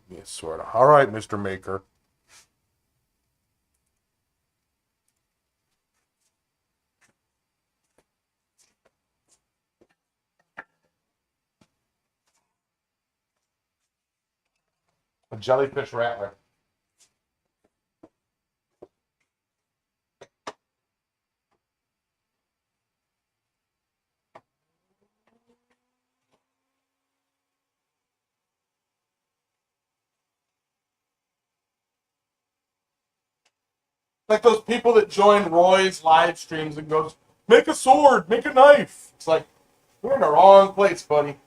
Yeah, sort of. All right, Mr. Maker. A jellyfish rattler. Like those people that join Roy's live streams and goes, make a sword, make a knife. It's like, we're in the wrong place, buddy.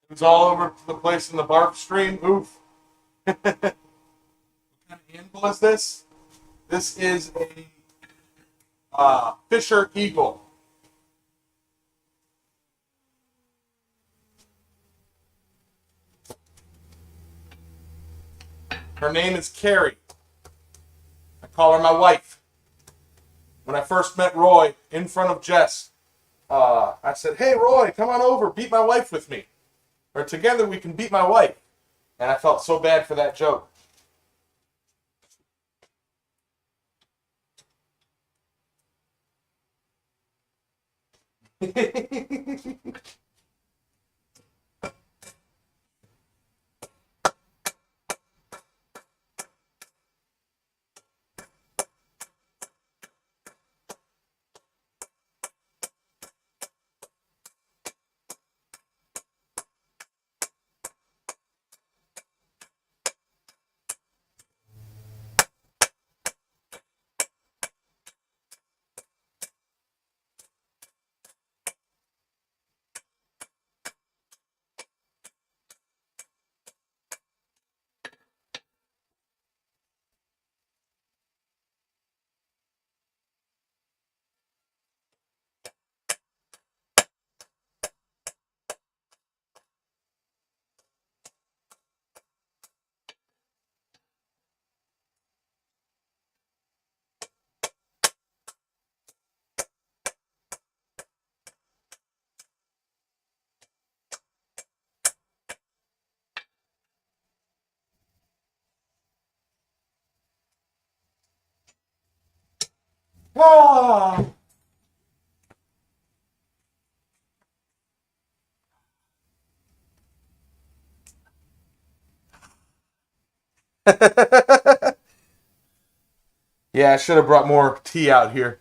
It's all over the place in the barf stream. Oof. What kind of animal is this? This is a Fisher Eagle. Her name is Carrie. I call her my wife. When I first met Roy in front of Jess, I said, hey, Roy, come on over, beat my wife with me. Or together we can beat my wife. And I felt so bad for that joke. Ah. Yeah, I should have brought more tea out here.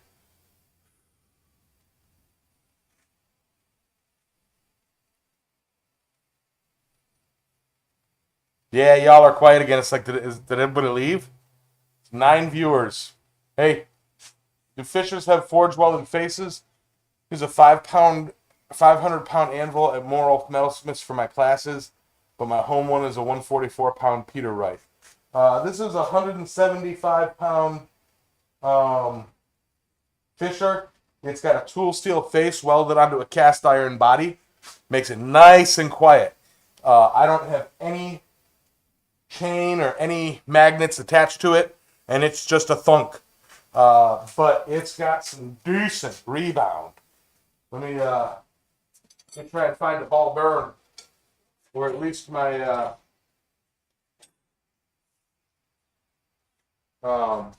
Yeah, y'all are quiet again. It's like, did everybody leave? 9 viewers. Hey, do fishers have forge welded faces? Here's a 5 pound, 500 pound anvil at Morrow Metalsmiths for my classes, but my home one is a 144 pound Peter Wright. This is a 175 pound Fisher. It's got a tool steel face welded onto a cast iron body. Makes it nice and quiet. I don't have any chain or any magnets attached to it, and it's just a thunk. But it's got some decent rebound. Let me try and find a ball bearing, or at least my um,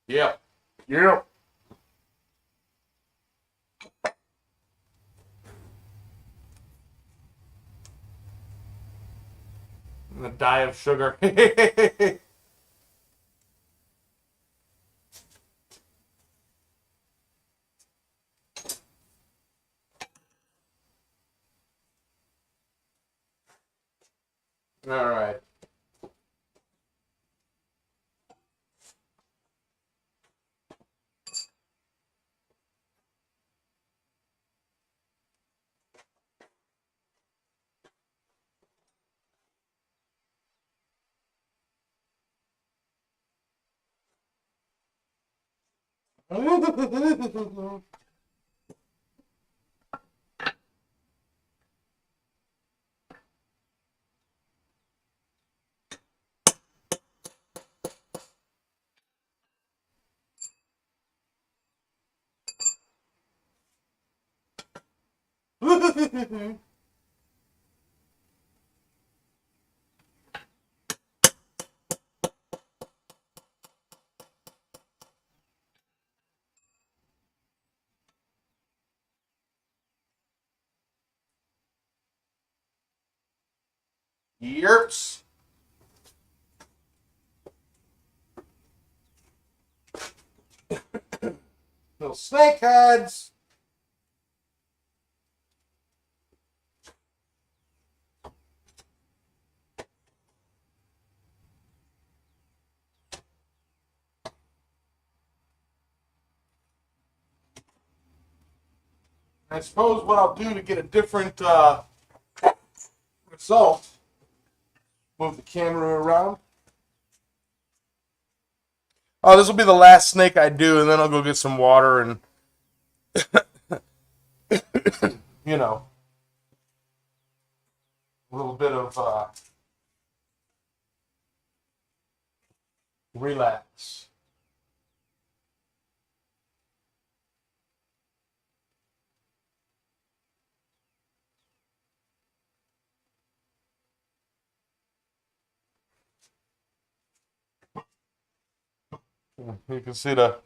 yeah, yeah. I'm gonna die of sugar. All right. Yerps. Little snakeheads. I suppose what I'll do to get a different result, move the camera around. Oh, this will be the last snake I do, and then I'll go get some water and, you know, a little bit of relax. You can see the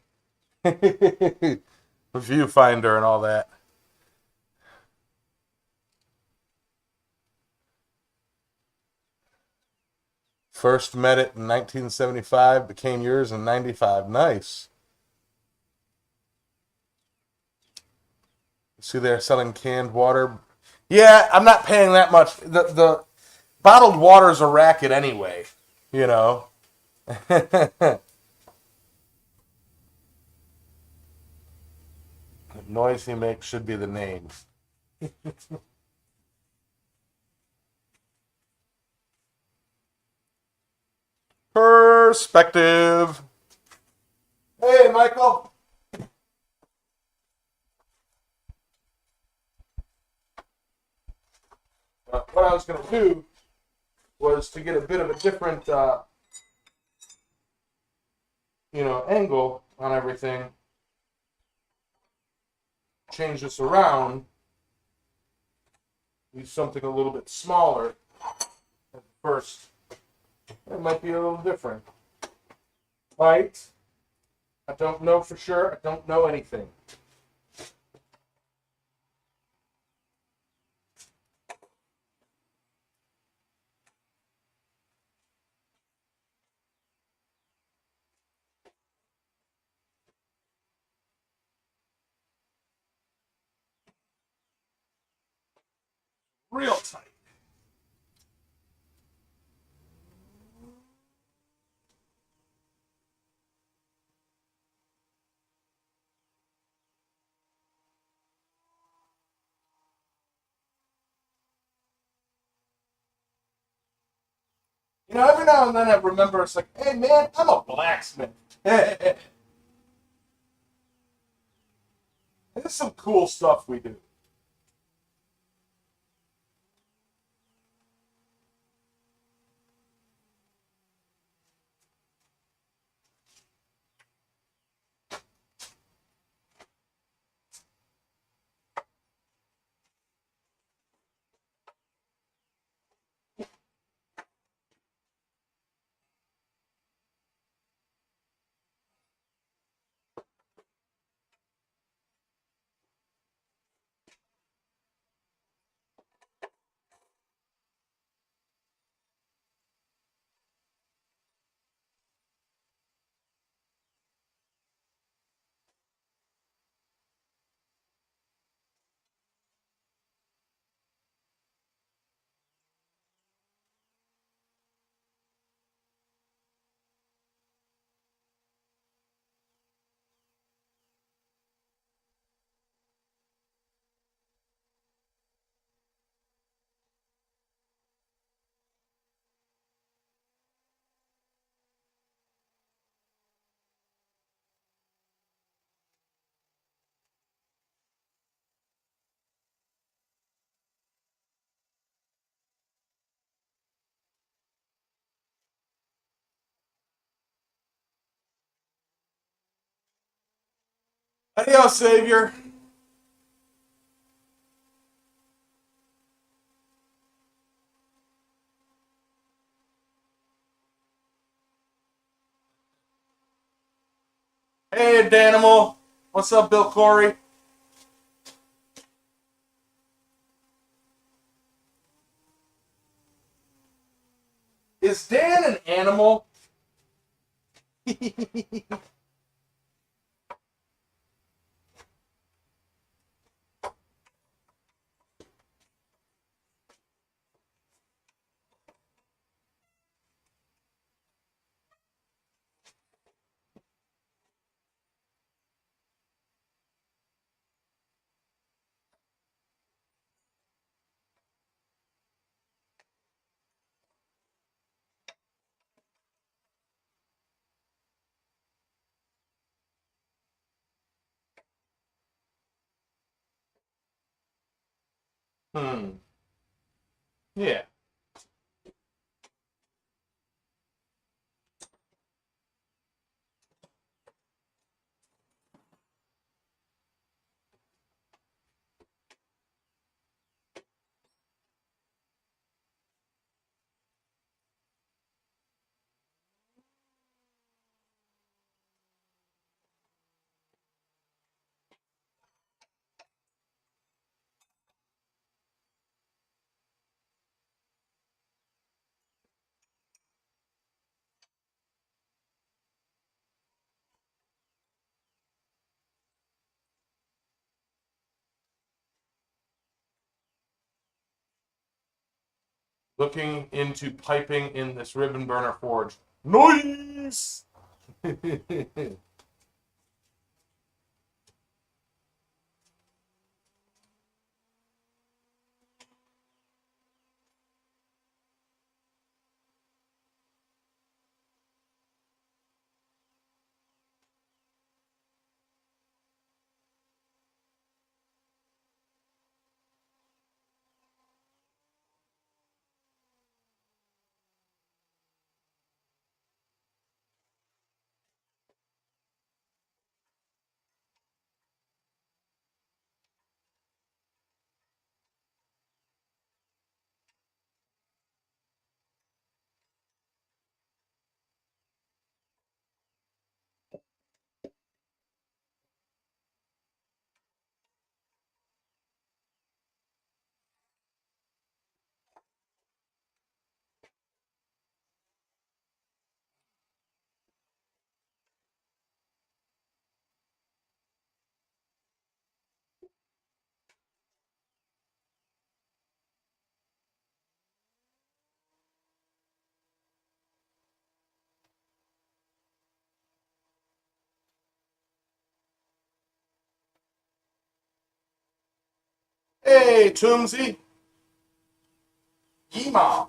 viewfinder and all that. First met it in 1975, became yours in 95. Nice. See, they're selling canned water. Yeah, I'm not paying that much. The bottled water's a racket anyway, you know. Noise he makes should be the name. Perspective. Hey, Michael. What I was going to do was to get a bit of a different, angle on everything. Change this around. Use something a little bit smaller at first. It might be a little different. Right? I don't know for sure. I don't know anything. Real tight. Every now and then I remember it's like, hey man, I'm a blacksmith. There's some cool stuff we do. Adios, Savior. Hey, Danimal. What's up, Bill Corey? Is Dan an animal? Yeah. Looking into piping in this ribbon burner forge. Nice! Hey, Toomsy. Yeehaw.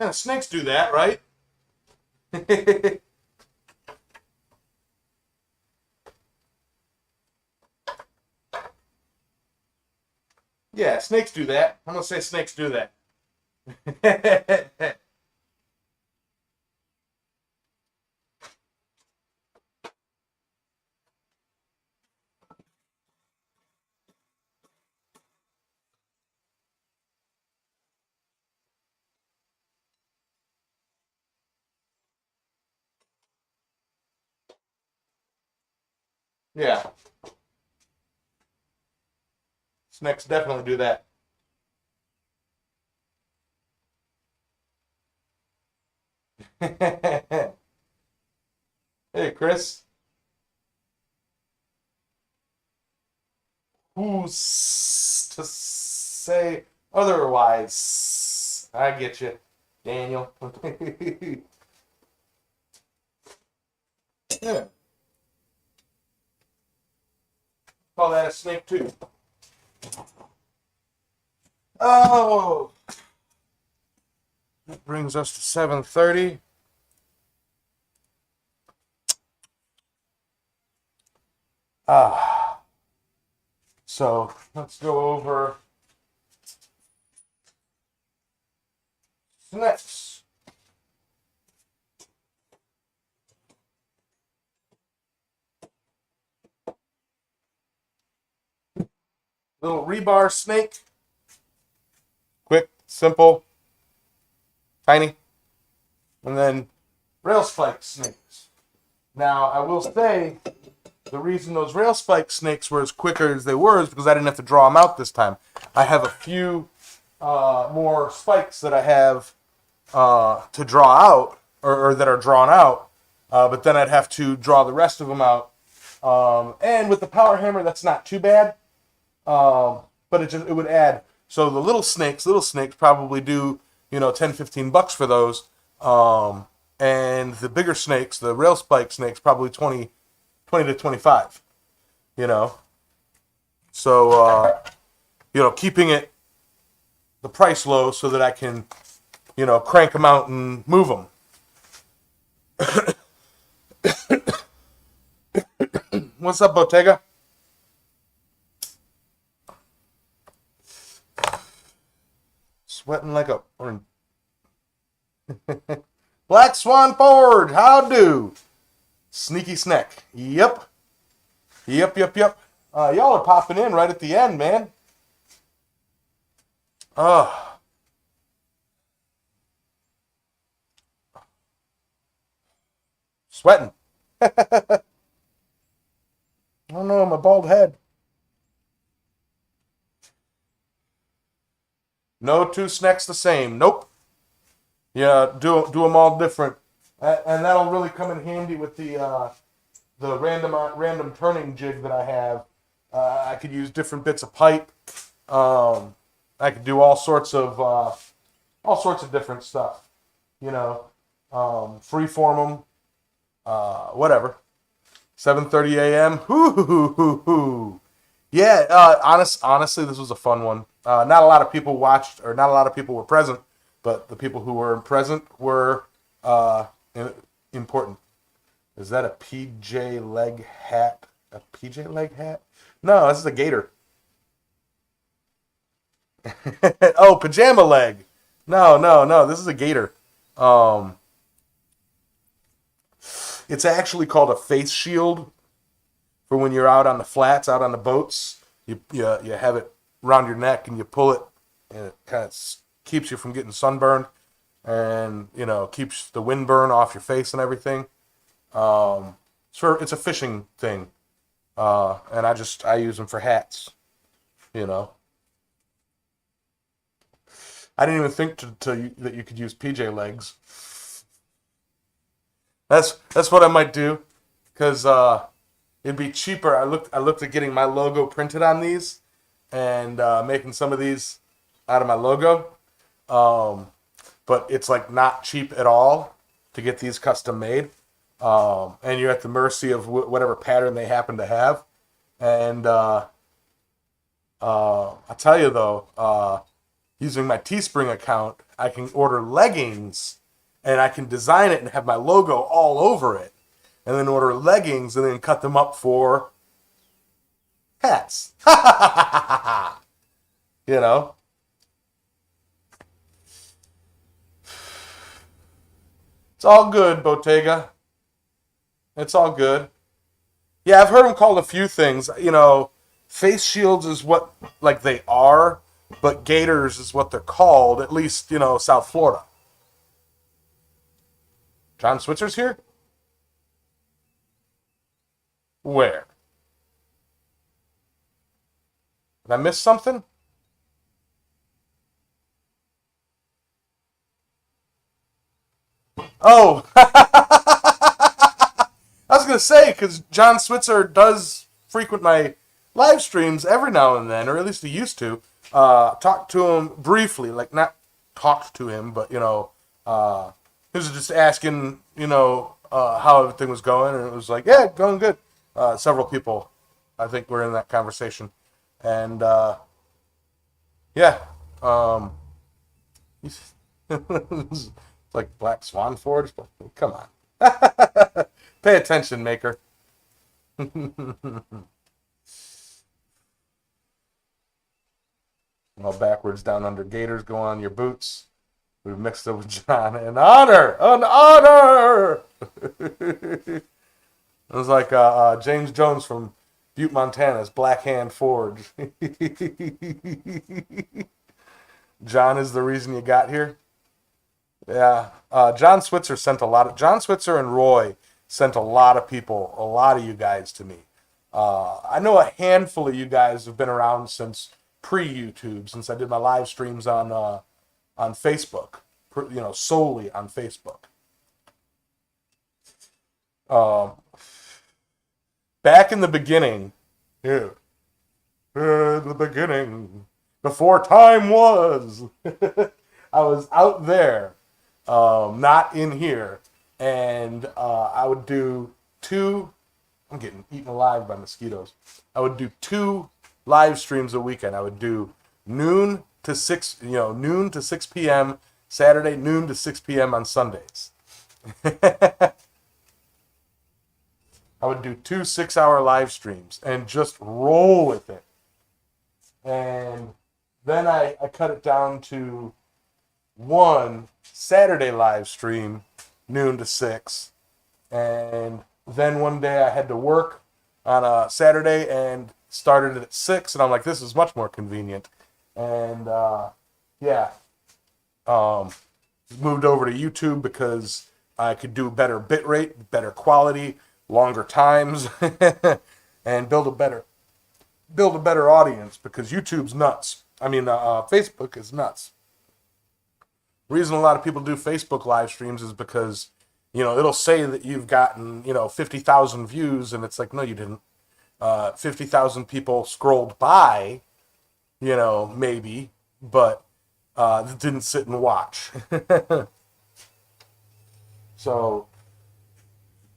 Yeah, snakes do that, right? Yeah, snakes do that. I'm gonna say snakes do that. Yeah, snakes definitely do that. Hey, Chris. Who's to say otherwise? I get you, Daniel. Yeah, call that a snake too. Oh, that brings us to 7:30. Ah, so let's go over snacks. Little rebar snake. Quick, simple, tiny. And then rail spike snakes. Now, I will say the reason those rail spike snakes were as quicker as they were is because I didn't have to draw them out this time. I have a few more spikes that I have to draw out, or that are drawn out, but then I'd have to draw the rest of them out. And with the power hammer, that's not too bad, but it would add. So the little snakes probably do, 10, $15 for those. And the bigger snakes, the rail spike snakes, probably 20 to 25, So, keeping the price low so that I can, crank them out and move them. What's up, Bottega? Sweating like a... Black Swan Forward, how do? Sneaky snack. Yep. Y'all are popping in right at the end, man. Sweating. I don't know, my bald head. No two snacks the same. Nope. Yeah, do them all different, and that'll really come in handy with the random turning jig that I have. I could use different bits of pipe. I could do all sorts of different stuff. Freeform them, whatever. 7:30 a.m. Hoo. Yeah. Honestly, this was a fun one. Not a lot of people watched, or not a lot of people were present. But the people who were present were important. Is that a PJ leg hat? A PJ leg hat? No, this is a gator. Oh, pajama leg. No. This is a gator. It's actually called a face shield for when you're out on the flats, out on the boats. You have it around your neck and you pull it, and it kind of keeps you from getting sunburned, and keeps the wind burn off your face and everything. It's a fishing thing, and I use them for hats. I didn't even think that you could use PJ legs. That's what I might do, because it'd be cheaper. I looked at getting my logo printed on these, and making some of these out of my logo. But it's like not cheap at all to get these custom made. And you're at the mercy of whatever pattern they happen to have. And I tell you though, using my Teespring account, I can order leggings, and I can design it and have my logo all over it, and then order leggings and then cut them up for hats. It's all good, Bottega. It's all good. Yeah, I've heard them called a few things. Face shields is what they are, but gators is what they're called, at least, South Florida. John Switzer's here? Where? Did I miss something? Oh, I was going to say, because John Switzer does frequent my live streams every now and then, or at least he used to. Talked to him briefly, not talked to him, but, he was just asking, how everything was going, and it was like, yeah, going good. Several people, I think, were in that conversation. And, yeah, it's like Black Swan Forge. Come on. Pay attention, maker. All backwards down under gators go on your boots. We've mixed it with John. An honor! An honor! It was like James Jones from Butte, Montana's Black Hand Forge. John is the reason you got here. Yeah. John Switzer and Roy sent a lot of people, a lot of you guys to me. I know a handful of you guys have been around since pre-YouTube, since I did my live streams on Facebook, solely on Facebook. Back in the beginning, yeah, in the beginning, before time was, I was out there, not in here, and I would do I'm getting eaten alive by mosquitoes. I would do 2 live streams a weekend. I would do noon to 6 p.m. Saturday, noon to 6 p.m. on Sundays. I would do 2 6-hour live streams and just roll with it. And then I cut it down to 1 Saturday live stream, noon to 6. And then one day I had to work on a Saturday and started it at 6. And I'm like, this is much more convenient. And moved over to YouTube because I could do better bit rate, better quality, longer times, and build a better audience, because YouTube's nuts. I mean, Facebook is nuts. The reason a lot of people do Facebook live streams is because, it'll say that you've gotten, 50,000 views, and it's like, no, you didn't. 50,000 people scrolled by, maybe, but didn't sit and watch. So,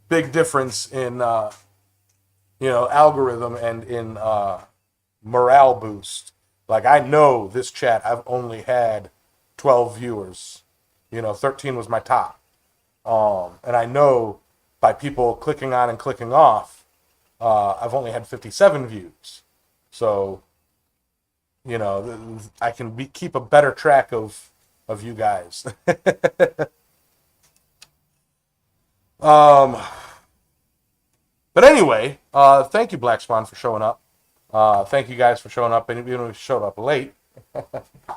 big difference in, algorithm and in morale boost. Like, I know this chat, I've only had 12 viewers. 13 was my top. And I know by people clicking on and clicking off, I've only had 57 views. So, I can keep a better track of you guys. But anyway, thank you, Black Swan, for showing up. Thank you guys for showing up, and even if you showed up late.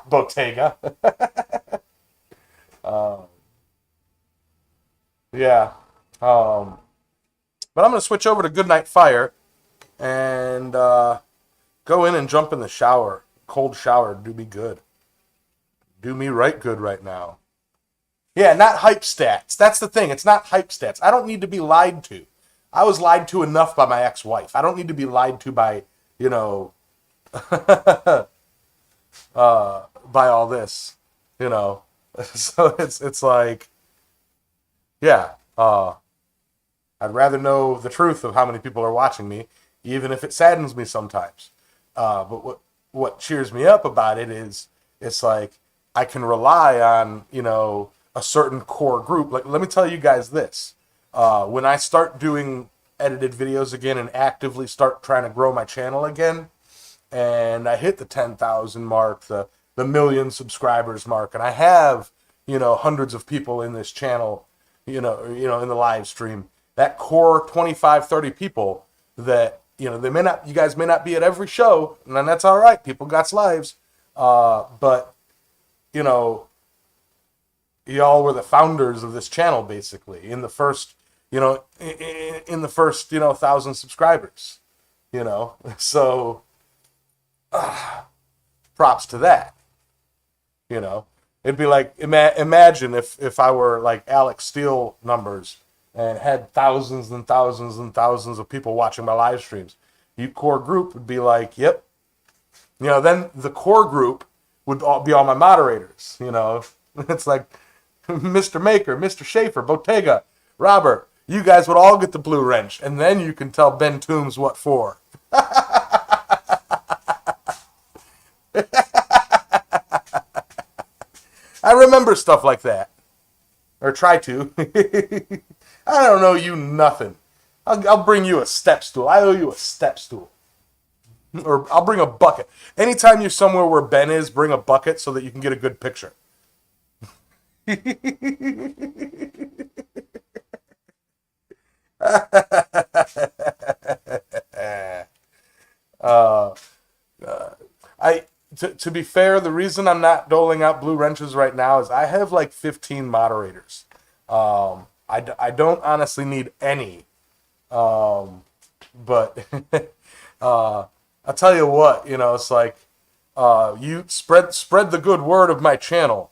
Bottega. Yeah. But I'm going to switch over to Goodnight Fire and go in and jump in the shower. Cold shower, do me good. Do me right good right now. Yeah, not hype stats. That's the thing. It's not hype stats. I don't need to be lied to. I was lied to enough by my ex-wife. I don't need to be lied to by, by all this, So it's like, yeah, I'd rather know the truth of how many people are watching me, even if it saddens me sometimes. But what cheers me up about it is it's like I can rely on, a certain core group. Like, let me tell you guys this. When I start doing edited videos again and actively start trying to grow my channel again, and I hit the 10,000 mark, the million subscribers mark, and I have, hundreds of people in this channel, in the live stream, that core 25, 30 people that, you guys may not be at every show, and that's all right. People got lives. But, y'all were the founders of this channel, basically, in the first, in the first, 1,000 subscribers, so props to that, it'd be like, imagine if I were like Alex Steele numbers and had thousands and thousands and thousands of people watching my live streams. You core group would be like, yep, then the core group would be all my moderators, it's like, Mr. Maker, Mr. Schaefer, Bottega, Robert, you guys would all get the blue wrench, and then you can tell Ben Toombs what for. I remember stuff like that. Or try to. I don't know you nothing. I'll bring you a step stool. I owe you a step stool. Or I'll bring a bucket. Anytime you're somewhere where Ben is, bring a bucket so that you can get a good picture. To be fair, the reason I'm not doling out blue wrenches right now is I have like 15 moderators. I I don't honestly need any. But I'll tell you what, it's like you spread the good word of my channel,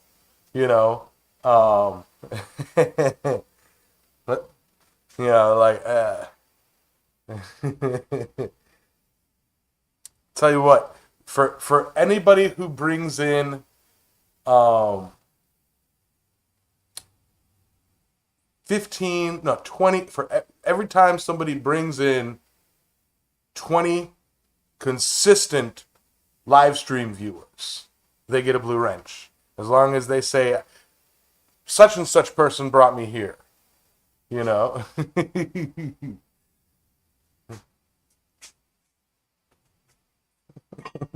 you know. But like tell you what, for anybody who brings in 15, no, 20, for every time somebody brings in 20 consistent live stream viewers, they get a blue wrench. As long as they say, such and such person brought me here.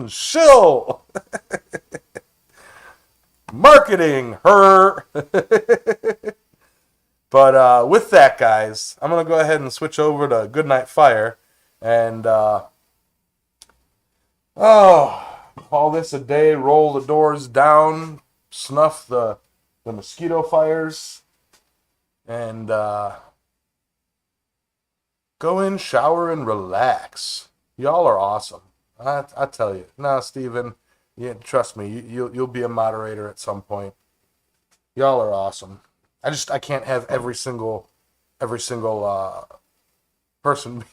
Shill! Marketing her! But with that, guys, I'm going to go ahead and switch over to Goodnight Fire. And, call this a day, roll the doors down, snuff the mosquito fires, and go in, shower, and relax. Y'all are awesome. I tell you. No, Steven, trust me, you'll be a moderator at some point. Y'all are awesome. I can't have every single person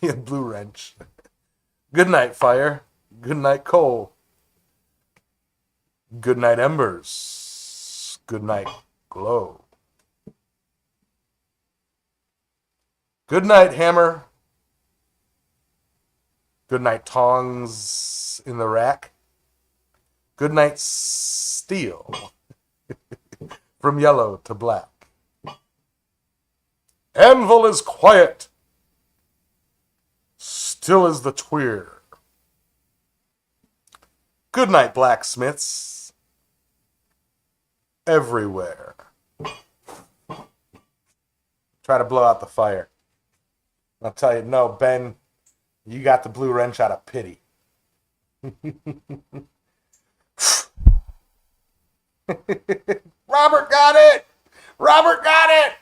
be a blue wrench. Good night, Fire. Good night, Coal. Good night, Embers. Good night, Glow. Good night, Hammer. Good night, Tongs in the rack. Good night, Steel. From yellow to black. Anvil is quiet. Still is the tweer. Good night, blacksmiths. Everywhere. Try to blow out the fire. I'll tell you, no, Ben, you got the blue wrench out of pity. Robert got it! Robert got it!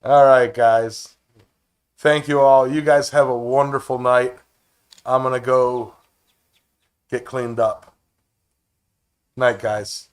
All right, guys. Thank you all. You guys have a wonderful night. I'm going to go get cleaned up. Night, guys.